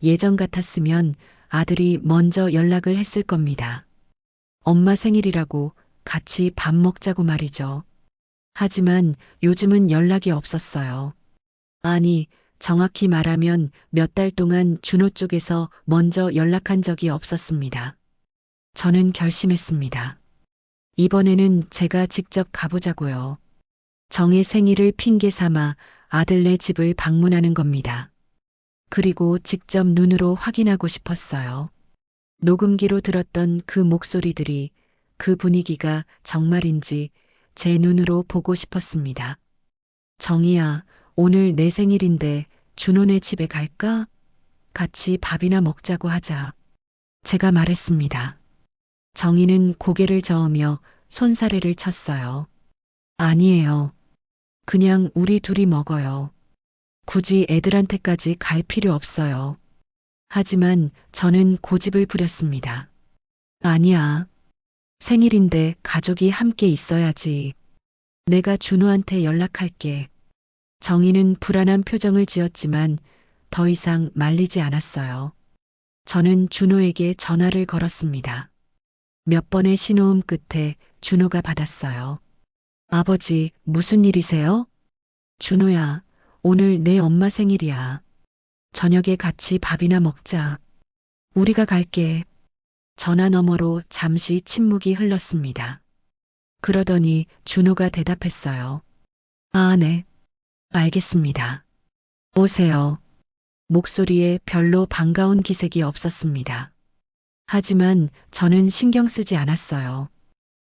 예전 같았으면 아들이 먼저 연락을 했을 겁니다. 엄마 생일이라고 같이 밥 먹자고 말이죠. 하지만 요즘은 연락이 없었어요. 아니, 정확히 말하면 몇 달 동안 준호 쪽에서 먼저 연락한 적이 없었습니다. 저는 결심했습니다. 이번에는 제가 직접 가보자고요. 정의 생일을 핑계 삼아 아들네 집을 방문하는 겁니다. 그리고 직접 눈으로 확인하고 싶었어요. 녹음기로 들었던 그 목소리들이, 그 분위기가 정말인지 제 눈으로 보고 싶었습니다. 정희야, 오늘 내 생일인데 준호네 집에 갈까? 같이 밥이나 먹자고 하자. 제가 말했습니다. 정희는 고개를 저으며 손사래를 쳤어요. 아니에요. 그냥 우리 둘이 먹어요. 굳이 애들한테까지 갈 필요 없어요. 하지만 저는 고집을 부렸습니다. 아니야. 생일인데 가족이 함께 있어야지. 내가 준호한테 연락할게. 정희는 불안한 표정을 지었지만 더 이상 말리지 않았어요. 저는 준호에게 전화를 걸었습니다. 몇 번의 신호음 끝에 준호가 받았어요. 아버지, 무슨 일이세요? 준호야, 오늘 내 엄마 생일이야. 저녁에 같이 밥이나 먹자. 우리가 갈게. 전화 너머로 잠시 침묵이 흘렀습니다. 그러더니 준호가 대답했어요. 아, 네. 알겠습니다. 오세요. 목소리에 별로 반가운 기색이 없었습니다. 하지만 저는 신경 쓰지 않았어요.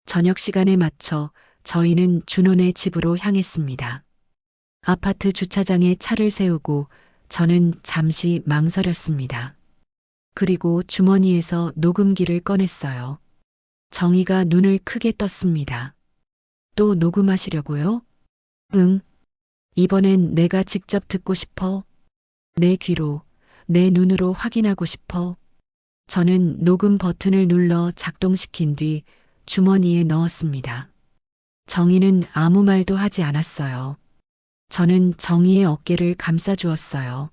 저녁 시간에 맞춰 저희는 준호네 집으로 향했습니다. 아파트 주차장에 차를 세우고 저는 잠시 망설였습니다. 그리고 주머니에서 녹음기를 꺼냈어요. 정희가 눈을 크게 떴습니다. 또 녹음하시려고요? 응. 이번엔 내가 직접 듣고 싶어. 내 귀로, 내 눈으로 확인하고 싶어. 저는 녹음 버튼을 눌러 작동시킨 뒤 주머니에 넣었습니다. 정희는 아무 말도 하지 않았어요. 저는 정희의 어깨를 감싸주었어요.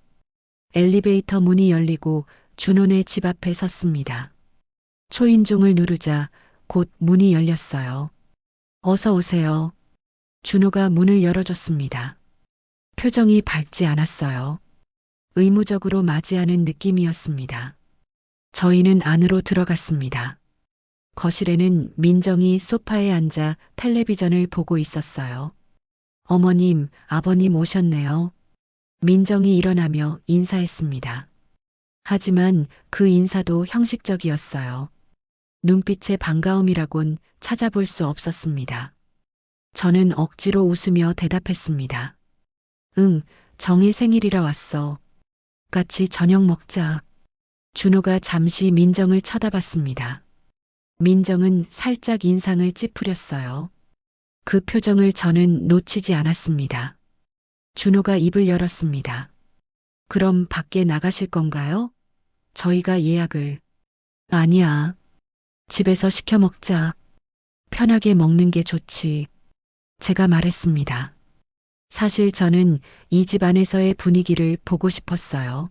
엘리베이터 문이 열리고 준호네 집 앞에 섰습니다. 초인종을 누르자 곧 문이 열렸어요. 어서 오세요. 준호가 문을 열어줬습니다. 표정이 밝지 않았어요. 의무적으로 맞이하는 느낌이었습니다. 저희는 안으로 들어갔습니다. 거실에는 민정이 소파에 앉아 텔레비전을 보고 있었어요. 어머님, 아버님 오셨네요. 민정이 일어나며 인사했습니다. 하지만 그 인사도 형식적이었어요. 눈빛의 반가움이라곤 찾아볼 수 없었습니다. 저는 억지로 웃으며 대답했습니다. 응, 정희 생일이라 왔어. 같이 저녁 먹자. 준호가 잠시 민정을 쳐다봤습니다. 민정은 살짝 인상을 찌푸렸어요. 그 표정을 저는 놓치지 않았습니다. 준호가 입을 열었습니다. 그럼 밖에 나가실 건가요? 저희가 예약을. 아니야. 집에서 시켜 먹자. 편하게 먹는 게 좋지. 제가 말했습니다. 사실 저는 이 집 안에서의 분위기를 보고 싶었어요.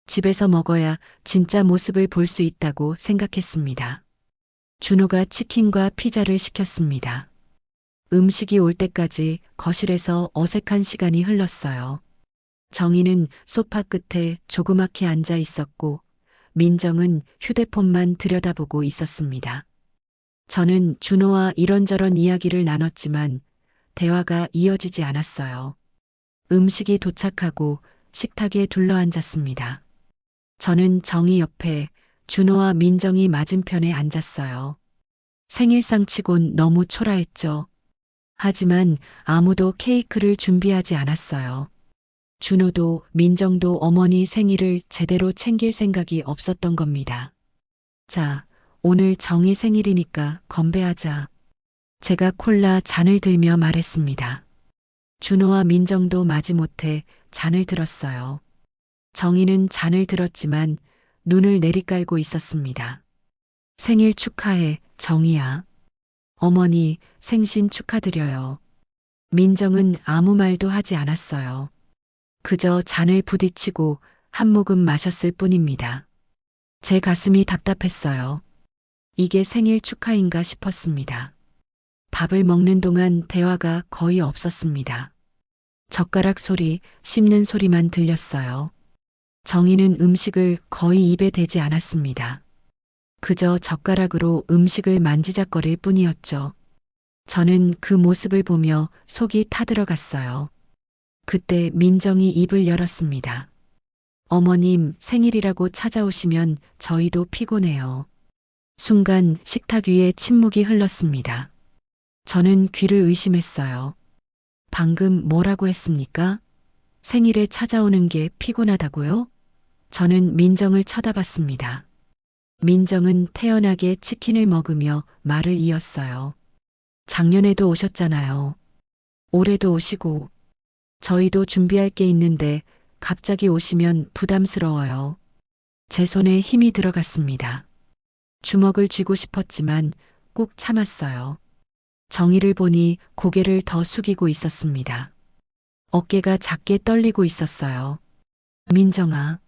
집에서 먹어야 진짜 모습을 볼 수 있다고 생각했습니다. 준호가 치킨과 피자를 시켰습니다. 음식이 올 때까지 거실에서 어색한 시간이 흘렀어요. 정희는 소파 끝에 조그맣게 앉아 있었고 민정은 휴대폰만 들여다보고 있었습니다. 저는 준호와 이런저런 이야기를 나눴지만 대화가 이어지지 않았어요. 음식이 도착하고 식탁에 둘러앉았습니다. 저는 정희 옆에 준호와 민정이 맞은편에 앉았어요. 생일상치곤 너무 초라했죠. 하지만 아무도 케이크를 준비하지 않았어요. 준호도 민정도 어머니 생일을 제대로 챙길 생각이 없었던 겁니다. 자, 오늘 정희 생일이니까 건배하자. 제가 콜라 잔을 들며 말했습니다. 준호와 민정도 마지못해 잔을 들었어요. 정희는 잔을 들었지만 눈을 내리깔고 있었습니다. 생일 축하해, 정희야. 어머니, 생신 축하드려요. 민정은 아무 말도 하지 않았어요. 그저 잔을 부딪히고 한 모금 마셨을 뿐입니다. 제 가슴이 답답했어요. 이게 생일 축하인가 싶었습니다. 밥을 먹는 동안 대화가 거의 없었습니다. 젓가락 소리, 씹는 소리만 들렸어요. 정희는 음식을 거의 입에 대지 않았습니다. 그저 젓가락으로 음식을 만지작거릴 뿐이었죠. 저는 그 모습을 보며 속이 타들어갔어요. 그때 민정이 입을 열었습니다. 어머님 생일이라고 찾아오시면 저희도 피곤해요. 순간 식탁 위에 침묵이 흘렀습니다. 저는 귀를 의심했어요. 방금 뭐라고 했습니까? 생일에 찾아오는 게 피곤하다고요? 저는 민정을 쳐다봤습니다. 민정은 태연하게 치킨을 먹으며 말을 이었어요. 작년에도 오셨잖아요. 올해도 오시고. 저희도 준비할 게 있는데 갑자기 오시면 부담스러워요. 제 손에 힘이 들어갔습니다. 주먹을 쥐고 싶었지만 꾹 참았어요. 정희를 보니 고개를 더 숙이고 있었습니다. 어깨가 작게 떨리고 있었어요. 민정아.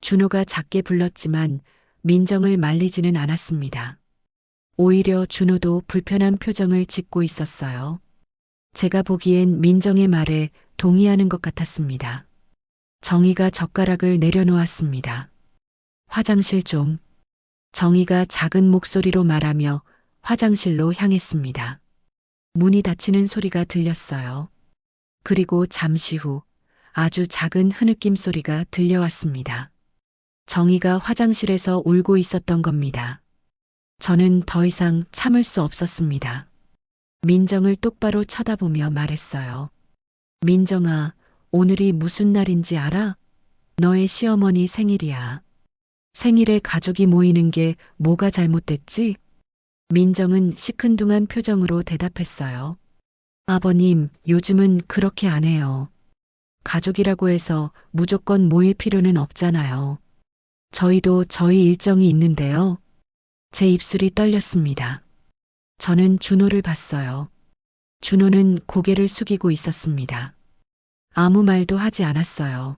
준호가 작게 불렀지만 민정을 말리지는 않았습니다. 오히려 준호도 불편한 표정을 짓고 있었어요. 제가 보기엔 민정의 말에 동의하는 것 같았습니다. 정희가 젓가락을 내려놓았습니다. 화장실 좀. 정희가 작은 목소리로 말하며 화장실로 향했습니다. 문이 닫히는 소리가 들렸어요. 그리고 잠시 후 아주 작은 흐느낌 소리가 들려왔습니다. 정희가 화장실에서 울고 있었던 겁니다. 저는 더 이상 참을 수 없었습니다. 민정을 똑바로 쳐다보며 말했어요. 민정아, 오늘이 무슨 날인지 알아? 너의 시어머니 생일이야. 생일에 가족이 모이는 게 뭐가 잘못됐지? 민정은 시큰둥한 표정으로 대답했어요. 아버님, 요즘은 그렇게 안 해요. 가족이라고 해서 무조건 모일 필요는 없잖아요. 저희도 저희 일정이 있는데요. 제 입술이 떨렸습니다. 저는 준호를 봤어요. 준호는 고개를 숙이고 있었습니다. 아무 말도 하지 않았어요.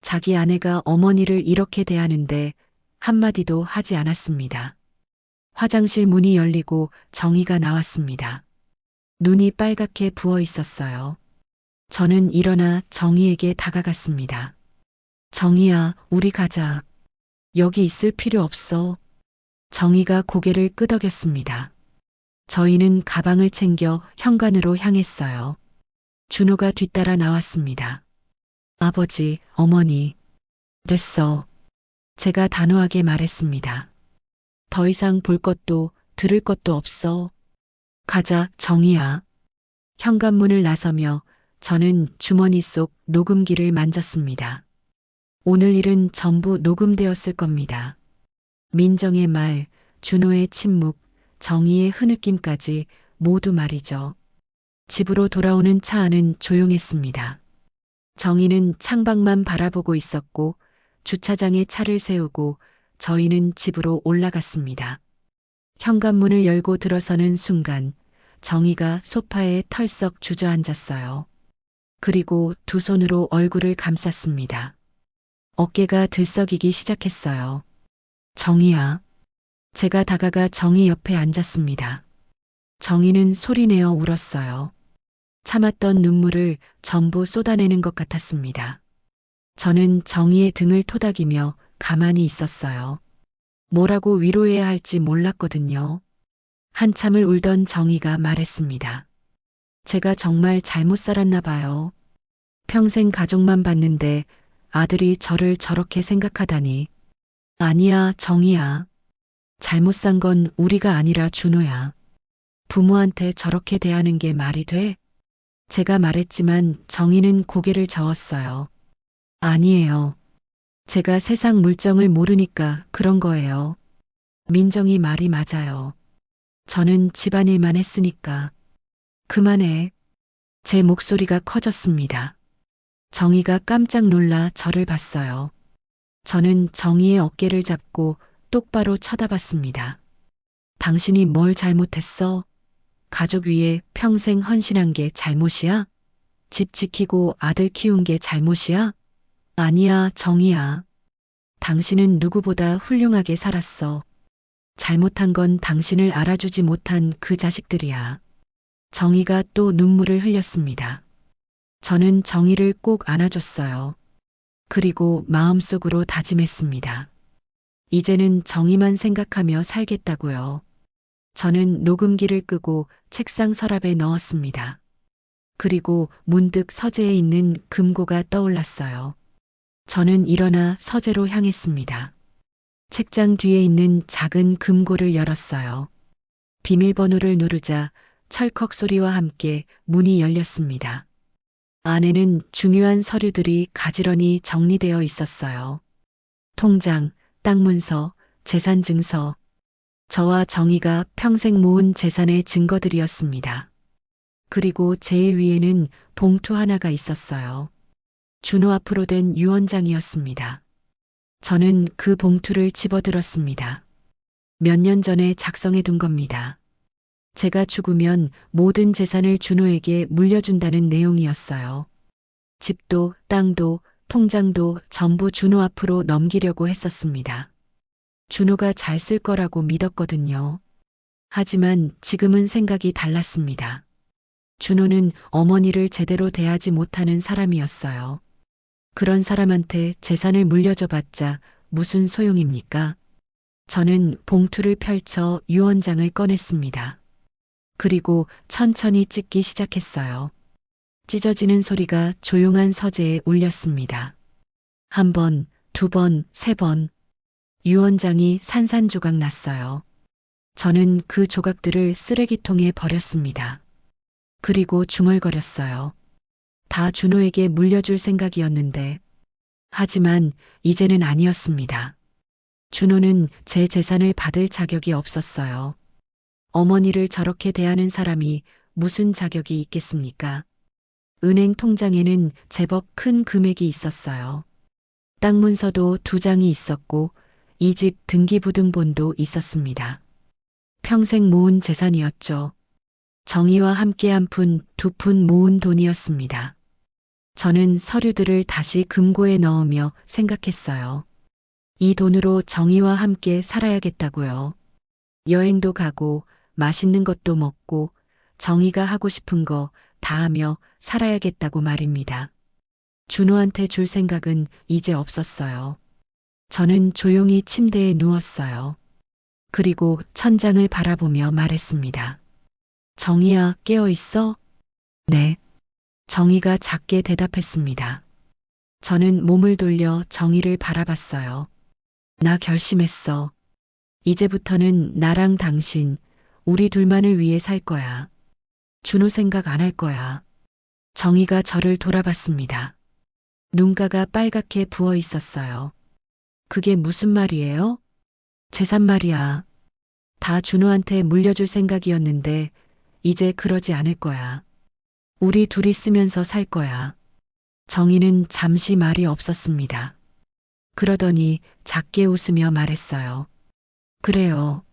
자기 아내가 어머니를 이렇게 대하는데 한마디도 하지 않았습니다. 화장실 문이 열리고 정희가 나왔습니다. 눈이 빨갛게 부어 있었어요. 저는 일어나 정희에게 다가갔습니다. 정희야, 우리 가자. 여기 있을 필요 없어. 정희가 고개를 끄덕였습니다. 저희는 가방을 챙겨 현관으로 향했어요. 준호가 뒤따라 나왔습니다. 아버지, 어머니. 됐어. 제가 단호하게 말했습니다. 더 이상 볼 것도 들을 것도 없어. 가자, 정희야. 현관문을 나서며 저는 주머니 속 녹음기를 만졌습니다. 오늘 일은 전부 녹음되었을 겁니다. 민정의 말, 준호의 침묵, 정희의 흐느낌까지 모두 말이죠. 집으로 돌아오는 차 안은 조용했습니다. 정희는 창밖만 바라보고 있었고 주차장에 차를 세우고 저희는 집으로 올라갔습니다. 현관문을 열고 들어서는 순간 정희가 소파에 털썩 주저앉았어요. 그리고 두 손으로 얼굴을 감쌌습니다. 어깨가 들썩이기 시작했어요. 정희야. 제가 다가가 정희 옆에 앉았습니다. 정희는 소리내어 울었어요. 참았던 눈물을 전부 쏟아내는 것 같았습니다. 저는 정희의 등을 토닥이며 가만히 있었어요. 뭐라고 위로해야 할지 몰랐거든요. 한참을 울던 정희가 말했습니다. 제가 정말 잘못 살았나 봐요. 평생 가족만 봤는데 아들이 저를 저렇게 생각하다니. 아니야, 정희야. 잘못 산 건 우리가 아니라 준호야. 부모한테 저렇게 대하는 게 말이 돼? 제가 말했지만 정희는 고개를 저었어요. 아니에요. 제가 세상 물정을 모르니까 그런 거예요. 민정이 말이 맞아요. 저는 집안일만 했으니까. 그만해. 제 목소리가 커졌습니다. 정희가 깜짝 놀라 저를 봤어요. 저는 정희의 어깨를 잡고 똑바로 쳐다봤습니다. 당신이 뭘 잘못했어? 가족 위에 평생 헌신한 게 잘못이야? 집 지키고 아들 키운 게 잘못이야? 아니야, 정희야. 당신은 누구보다 훌륭하게 살았어. 잘못한 건 당신을 알아주지 못한 그 자식들이야. 정희가 또 눈물을 흘렸습니다. 저는 정희를 꼭 안아줬어요. 그리고 마음속으로 다짐했습니다. 이제는 정희만 생각하며 살겠다고요. 저는 녹음기를 끄고 책상 서랍에 넣었습니다. 그리고 문득 서재에 있는 금고가 떠올랐어요. 저는 일어나 서재로 향했습니다. 책장 뒤에 있는 작은 금고를 열었어요. 비밀번호를 누르자 철컥 소리와 함께 문이 열렸습니다. 안에는 중요한 서류들이 가지런히 정리되어 있었어요. 통장, 땅 문서, 재산 증서. 저와 정희가 평생 모은 재산의 증거들이었습니다. 그리고 제일 위에는 봉투 하나가 있었어요. 준호 앞으로 된 유언장이었습니다. 저는 그 봉투를 집어들었습니다. 몇 년 전에 작성해 둔 겁니다. 제가 죽으면 모든 재산을 준호에게 물려준다는 내용이었어요. 집도 땅도 통장도 전부 준호 앞으로 넘기려고 했었습니다. 준호가 잘 쓸 거라고 믿었거든요. 하지만 지금은 생각이 달랐습니다. 준호는 어머니를 제대로 대하지 못하는 사람이었어요. 그런 사람한테 재산을 물려줘봤자 무슨 소용입니까? 저는 봉투를 펼쳐 유언장을 꺼냈습니다. 그리고 천천히 찢기 시작했어요. 찢어지는 소리가 조용한 서재에 울렸습니다. 한 번, 두 번, 세 번. 유언장이 산산조각 났어요. 저는 그 조각들을 쓰레기통에 버렸습니다. 그리고 중얼거렸어요. 다 준호에게 물려줄 생각이었는데, 하지만 이제는 아니었습니다. 준호는 제 재산을 받을 자격이 없었어요. 어머니를 저렇게 대하는 사람이 무슨 자격이 있겠습니까? 은행 통장에는 제법 큰 금액이 있었어요. 땅 문서도 2장이 있었고 이 집 등기부등본도 있었습니다. 평생 모은 재산이었죠. 정의와 함께 한 푼, 2푼 모은 돈이었습니다. 저는 서류들을 다시 금고에 넣으며 생각했어요. 이 돈으로 정의와 함께 살아야겠다고요. 여행도 가고 맛있는 것도 먹고 정의가 하고 싶은 거 다 하며 살아야겠다고 말입니다. 준호한테 줄 생각은 이제 없었어요. 저는 조용히 침대에 누웠어요. 그리고 천장을 바라보며 말했습니다. 정의야, 깨어 있어? 네. 정의가 작게 대답했습니다. 저는 몸을 돌려 정의를 바라봤어요. 나 결심했어. 이제부터는 나랑 당신, 우리 둘만을 위해 살 거야. 준호 생각 안 할 거야. 정의가 저를 돌아봤습니다. 눈가가 빨갛게 부어 있었어요. 그게 무슨 말이에요? 재산 말이야. 다 준호한테 물려줄 생각이었는데 이제 그러지 않을 거야. 우리 둘이 쓰면서 살 거야. 정의는 잠시 말이 없었습니다. 그러더니 작게 웃으며 말했어요. 그래요.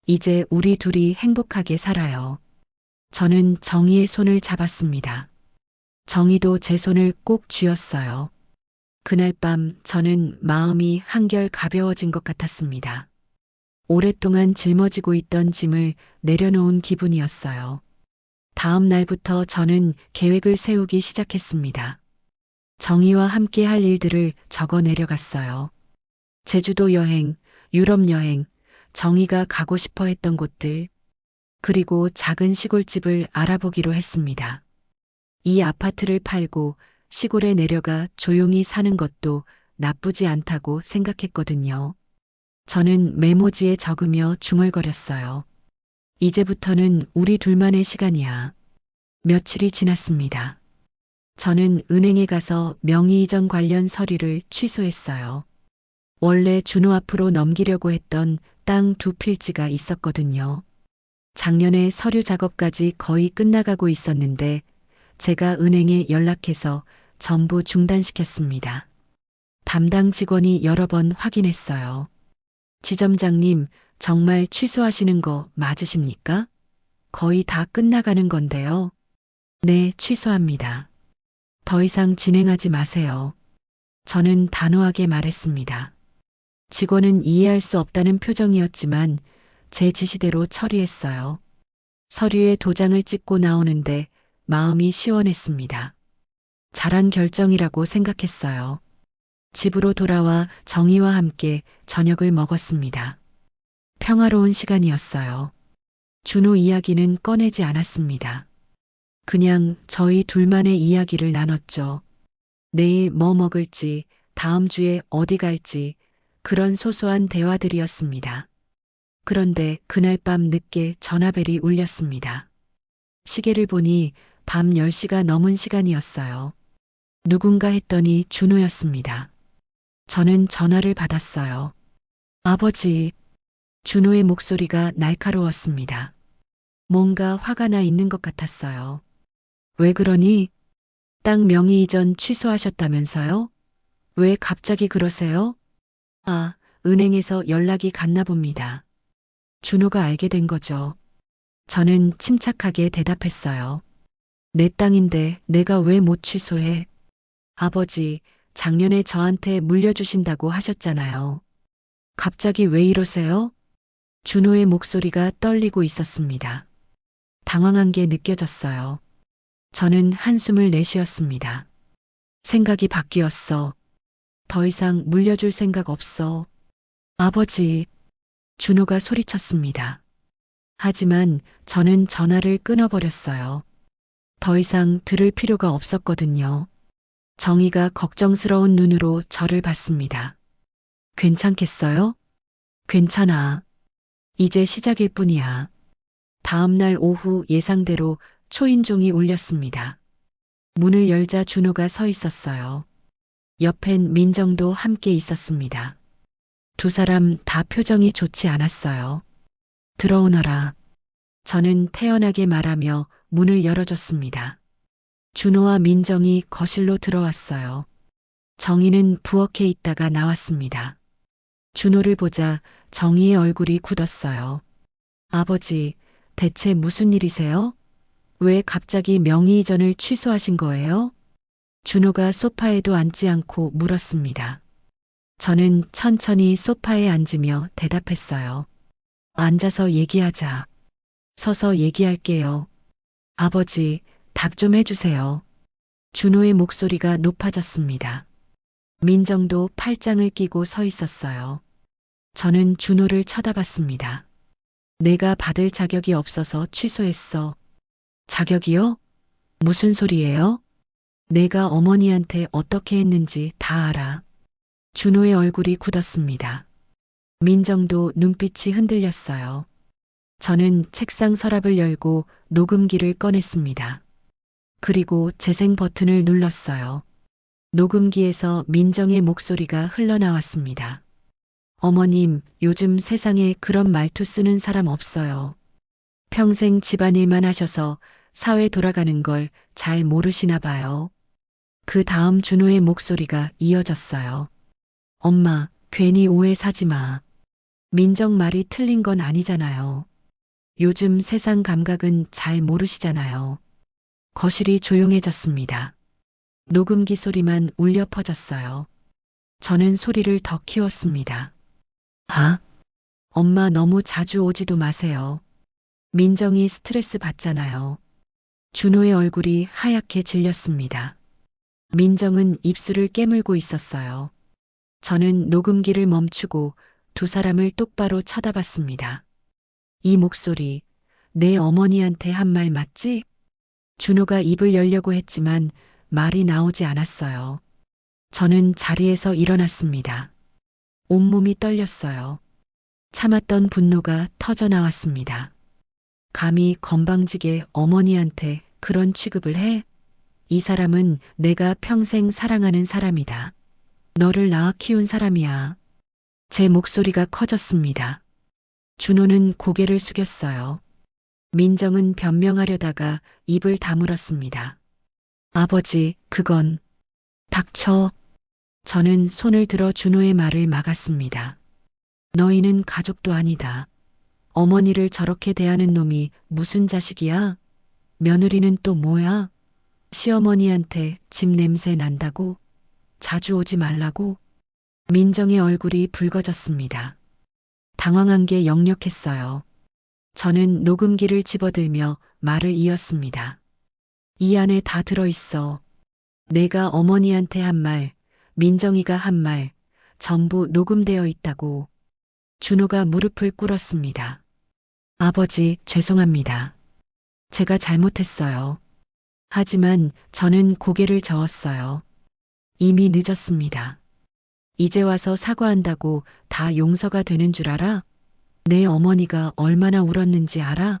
이제 우리 둘이 행복하게 살아요. 저는 정의의 손을 잡았습니다. 정의도 제 손을 꼭 쥐었어요. 그날 밤 저는 마음이 한결 가벼워진 것 같았습니다. 오랫동안 짊어지고 있던 짐을 내려놓은 기분이었어요. 다음 날부터 저는 계획을 세우기 시작했습니다. 정의와 함께 할 일들을 적어 내려갔어요. 제주도 여행, 유럽 여행, 정의가 가고 싶어 했던 곳들, 그리고 작은 시골집을 알아보기로 했습니다. 이 아파트를 팔고 시골에 내려가 조용히 사는 것도 나쁘지 않다고 생각했거든요. 저는 메모지에 적으며 중얼거렸어요. 이제부터는 우리 둘만의 시간이야. 며칠이 지났습니다. 저는 은행에 가서 명의이전 관련 서류를 취소했어요. 원래 준호 앞으로 넘기려고 했던 땅 2필지가 있었거든요. 작년에 서류 작업까지 거의 끝나가고 있었는데 제가 은행에 연락해서 전부 중단시켰습니다. 담당 직원이 여러 번 확인했어요. 지점장님, 정말 취소하시는 거 맞으십니까? 거의 다 끝나가는 건데요. 네, 취소합니다. 더 이상 진행하지 마세요. 저는 단호하게 말했습니다. 직원은 이해할 수 없다는 표정이었지만 제 지시대로 처리했어요. 서류에 도장을 찍고 나오는데 마음이 시원했습니다. 잘한 결정이라고 생각했어요. 집으로 돌아와 정의와 함께 저녁을 먹었습니다. 평화로운 시간이었어요. 준호 이야기는 꺼내지 않았습니다. 그냥 저희 둘만의 이야기를 나눴죠. 내일 뭐 먹을지, 다음 주에 어디 갈지, 그런 소소한 대화들이었습니다. 그런데 그날 밤 늦게 전화벨이 울렸습니다. 시계를 보니 밤 10시가 넘은 시간이었어요. 누군가 했더니 준호였습니다. 저는 전화를 받았어요. 아버지, 준호의 목소리가 날카로웠습니다. 뭔가 화가 나 있는 것 같았어요. 왜 그러니? 땅 명의 이전 취소하셨다면서요? 왜 갑자기 그러세요? 아, 은행에서 연락이 갔나 봅니다. 준호가 알게 된 거죠. 저는 침착하게 대답했어요. 내 땅인데 내가 왜 못 취소해? 아버지, 작년에 저한테 물려주신다고 하셨잖아요. 갑자기 왜 이러세요? 준호의 목소리가 떨리고 있었습니다. 당황한 게 느껴졌어요. 저는 한숨을 내쉬었습니다. 생각이 바뀌었어. 더 이상 물려줄 생각 없어. 아버지, 준호가 소리쳤습니다. 하지만 저는 전화를 끊어버렸어요. 더 이상 들을 필요가 없었거든요. 정의가 걱정스러운 눈으로 저를 봤습니다. 괜찮겠어요? 괜찮아. 이제 시작일 뿐이야. 다음 날 오후 예상대로 초인종이 울렸습니다. 문을 열자 준호가 서 있었어요. 옆엔 민정도 함께 있었습니다. 두 사람 다 표정이 좋지 않았어요. 들어오너라. 저는 태연하게 말하며 문을 열어줬습니다. 준호와 민정이 거실로 들어왔어요. 정희는 부엌에 있다가 나왔습니다. 준호를 보자 정희의 얼굴이 굳었어요. 아버지, 대체 무슨 일이세요? 왜 갑자기 명의 이전을 취소하신 거예요? 준호가 소파에도 앉지 않고 물었습니다. 저는 천천히 소파에 앉으며 대답했어요. 앉아서 얘기하자. 서서 얘기할게요. 아버지, 답 좀 해주세요. 준호의 목소리가 높아졌습니다. 민정도 팔짱을 끼고 서 있었어요. 저는 준호를 쳐다봤습니다. 내가 받을 자격이 없어서 취소했어. 자격이요? 무슨 소리예요? 내가 어머니한테 어떻게 했는지 다 알아. 준호의 얼굴이 굳었습니다. 민정도 눈빛이 흔들렸어요. 저는 책상 서랍을 열고 녹음기를 꺼냈습니다. 그리고 재생 버튼을 눌렀어요. 녹음기에서 민정의 목소리가 흘러나왔습니다. 어머님, 요즘 세상에 그런 말투 쓰는 사람 없어요. 평생 집안일만 하셔서 사회 돌아가는 걸 잘 모르시나 봐요. 그 다음 준호의 목소리가 이어졌어요. 엄마, 괜히 오해 사지 마. 민정 말이 틀린 건 아니잖아요. 요즘 세상 감각은 잘 모르시잖아요. 거실이 조용해졌습니다. 녹음기 소리만 울려 퍼졌어요. 저는 소리를 더 키웠습니다. 아, 엄마 너무 자주 오지도 마세요. 민정이 스트레스 받잖아요. 준호의 얼굴이 하얗게 질렸습니다. 민정은 입술을 깨물고 있었어요. 저는 녹음기를 멈추고 두 사람을 똑바로 쳐다봤습니다. 이 목소리, 내 어머니한테 한 말 맞지? 준호가 입을 열려고 했지만 말이 나오지 않았어요. 저는 자리에서 일어났습니다. 온몸이 떨렸어요. 참았던 분노가 터져 나왔습니다. 감히 건방지게 어머니한테 그런 취급을 해? 이 사람은 내가 평생 사랑하는 사람이다. 너를 낳아 키운 사람이야. 제 목소리가 커졌습니다. 준호는 고개를 숙였어요. 민정은 변명하려다가 입을 다물었습니다. 아버지, 그건... 닥쳐. 저는 손을 들어 준호의 말을 막았습니다. 너희는 가족도 아니다. 어머니를 저렇게 대하는 놈이 무슨 자식이야? 며느리는 또 뭐야? 시어머니한테 집 냄새 난다고? 자주 오지 말라고? 민정의 얼굴이 붉어졌습니다. 당황한 게 역력했어요. 저는 녹음기를 집어들며 말을 이었습니다. 이 안에 다 들어있어. 내가 어머니한테 한 말, 민정이가 한 말, 전부 녹음되어 있다고. 준호가 무릎을 꿇었습니다. 아버지, 죄송합니다. 제가 잘못했어요. 하지만 저는 고개를 저었어요. 이미 늦었습니다. 이제 와서 사과한다고 다 용서가 되는 줄 알아? 내 어머니가 얼마나 울었는지 알아?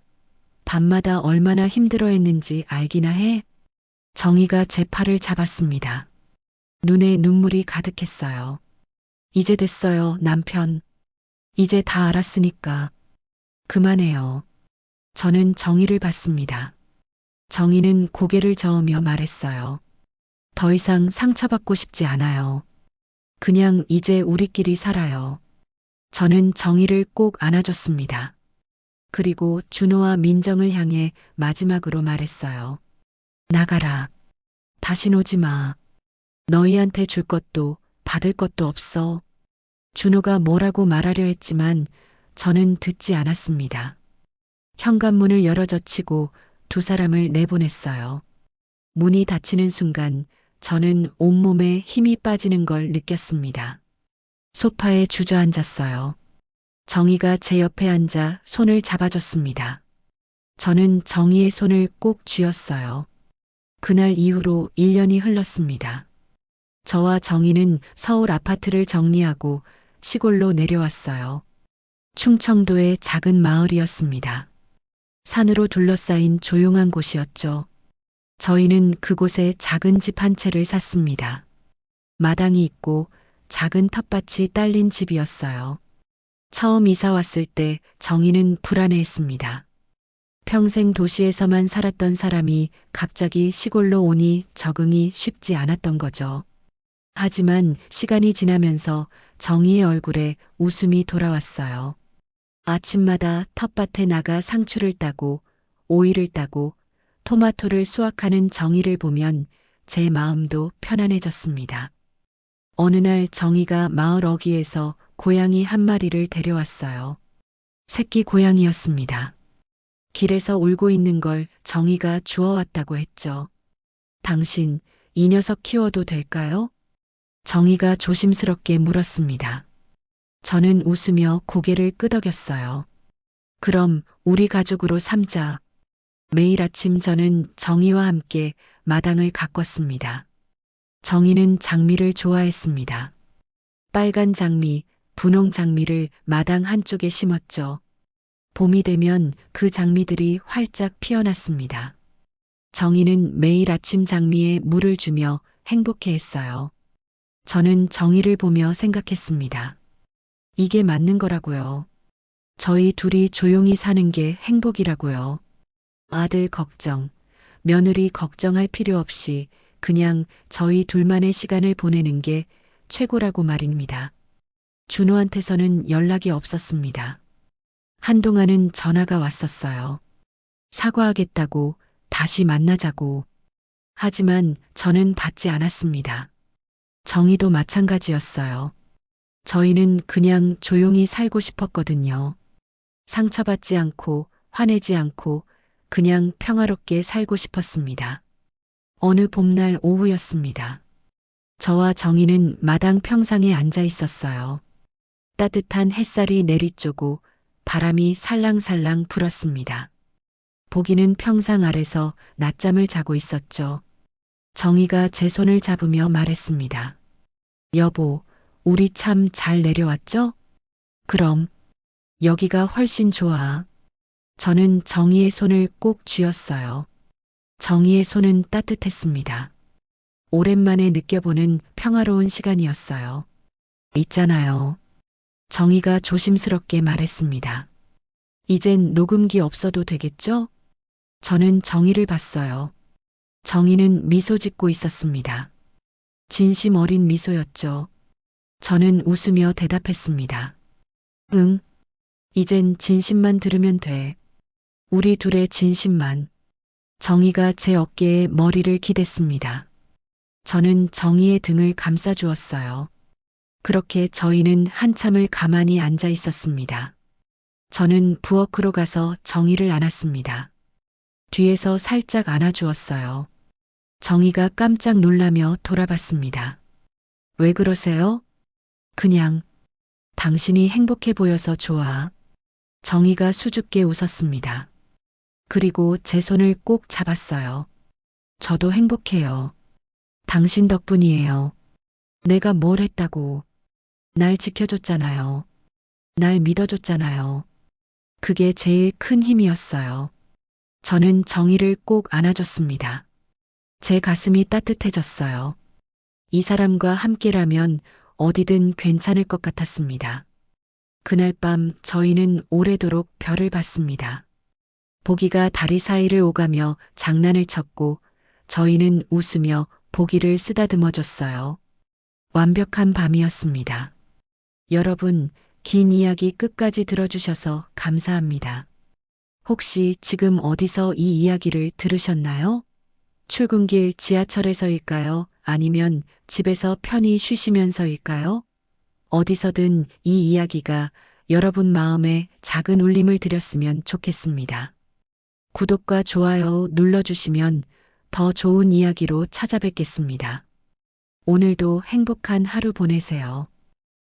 밤마다 얼마나 힘들어했는지 알기나 해? 정희가 제 팔을 잡았습니다. 눈에 눈물이 가득했어요. 이제 됐어요, 남편. 이제 다 알았으니까. 그만해요. 저는 정희를 봤습니다. 정희는 고개를 저으며 말했어요. 더 이상 상처받고 싶지 않아요. 그냥 이제 우리끼리 살아요. 저는 정희를 꼭 안아줬습니다. 그리고 준호와 민정을 향해 마지막으로 말했어요. 나가라. 다신 오지 마. 너희한테 줄 것도 받을 것도 없어. 준호가 뭐라고 말하려 했지만 저는 듣지 않았습니다. 현관문을 열어젖히고 두 사람을 내보냈어요. 문이 닫히는 순간 저는 온몸에 힘이 빠지는 걸 느꼈습니다. 소파에 주저앉았어요. 정희가 제 옆에 앉아 손을 잡아줬습니다. 저는 정희의 손을 꼭 쥐었어요. 그날 이후로 1년이 흘렀습니다. 저와 정희는 서울 아파트를 정리하고 시골로 내려왔어요. 충청도의 작은 마을이었습니다. 산으로 둘러싸인 조용한 곳이었죠. 저희는 그곳에 작은 집 한 채를 샀습니다. 마당이 있고 작은 텃밭이 딸린 집이었어요. 처음 이사 왔을 때 정희는 불안해했습니다. 평생 도시에서만 살았던 사람이 갑자기 시골로 오니 적응이 쉽지 않았던 거죠. 하지만 시간이 지나면서 정희의 얼굴에 웃음이 돌아왔어요. 아침마다 텃밭에 나가 상추를 따고 오이를 따고 토마토를 수확하는 정희를 보면 제 마음도 편안해졌습니다. 어느 날 정희가 마을 어귀에서 고양이 한 마리를 데려왔어요. 새끼 고양이였습니다. 길에서 울고 있는 걸 정희가 주워왔다고 했죠. 당신 이 녀석 키워도 될까요? 정희가 조심스럽게 물었습니다. 저는 웃으며 고개를 끄덕였어요. 그럼 우리 가족으로 삼자. 매일 아침 저는 정희와 함께 마당을 가꿨습니다. 정희는 장미를 좋아했습니다. 빨간 장미, 분홍 장미를 마당 한쪽에 심었죠. 봄이 되면 그 장미들이 활짝 피어났습니다. 정희는 매일 아침 장미에 물을 주며 행복해했어요. 저는 정희를 보며 생각했습니다. 이게 맞는 거라고요. 저희 둘이 조용히 사는 게 행복이라고요. 아들 걱정, 며느리 걱정할 필요 없이 그냥 저희 둘만의 시간을 보내는 게 최고라고 말입니다. 준호한테서는 연락이 없었습니다. 한동안은 전화가 왔었어요. 사과하겠다고, 다시 만나자고. 하지만 저는 받지 않았습니다. 정희도 마찬가지였어요. 저희는 그냥 조용히 살고 싶었거든요. 상처받지 않고 화내지 않고 그냥 평화롭게 살고 싶었습니다. 어느 봄날 오후였습니다. 저와 정희는 마당 평상에 앉아 있었어요. 따뜻한 햇살이 내리쬐고 바람이 살랑살랑 불었습니다. 보기는 평상 아래서 낮잠을 자고 있었죠. 정희가 제 손을 잡으며 말했습니다. 여보, 우리 참 잘 내려왔죠? 그럼 여기가 훨씬 좋아. 저는 정희의 손을 꼭 쥐었어요. 정희의 손은 따뜻했습니다. 오랜만에 느껴보는 평화로운 시간이었어요. 있잖아요. 정희가 조심스럽게 말했습니다. 이젠 녹음기 없어도 되겠죠? 저는 정희를 봤어요. 정희는 미소 짓고 있었습니다. 진심 어린 미소였죠. 저는 웃으며 대답했습니다. 응. 이젠 진심만 들으면 돼. 우리 둘의 진심만. 정희가 제 어깨에 머리를 기댔습니다. 저는 정희의 등을 감싸주었어요. 그렇게 저희는 한참을 가만히 앉아 있었습니다. 저는 부엌으로 가서 정희를 안았습니다. 뒤에서 살짝 안아주었어요. 정희가 깜짝 놀라며 돌아봤습니다. 왜 그러세요? 그냥 당신이 행복해 보여서 좋아. 정희가 수줍게 웃었습니다. 그리고 제 손을 꼭 잡았어요. 저도 행복해요. 당신 덕분이에요. 내가 뭘 했다고. 날 지켜줬잖아요. 날 믿어줬잖아요. 그게 제일 큰 힘이었어요. 저는 정희를 꼭 안아줬습니다. 제 가슴이 따뜻해졌어요. 이 사람과 함께라면 어디든 괜찮을 것 같았습니다. 그날 밤 저희는 오래도록 별을 봤습니다. 보기가 다리 사이를 오가며 장난을 쳤고 저희는 웃으며 보기를 쓰다듬어 줬어요. 완벽한 밤이었습니다. 여러분, 긴 이야기 끝까지 들어주셔서 감사합니다. 혹시 지금 어디서 이 이야기를 들으셨나요? 출근길 지하철에서일까요? 아니면 집에서 편히 쉬시면서일까요? 어디서든 이 이야기가 여러분 마음에 작은 울림을 드렸으면 좋겠습니다. 구독과 좋아요 눌러주시면 더 좋은 이야기로 찾아뵙겠습니다. 오늘도 행복한 하루 보내세요.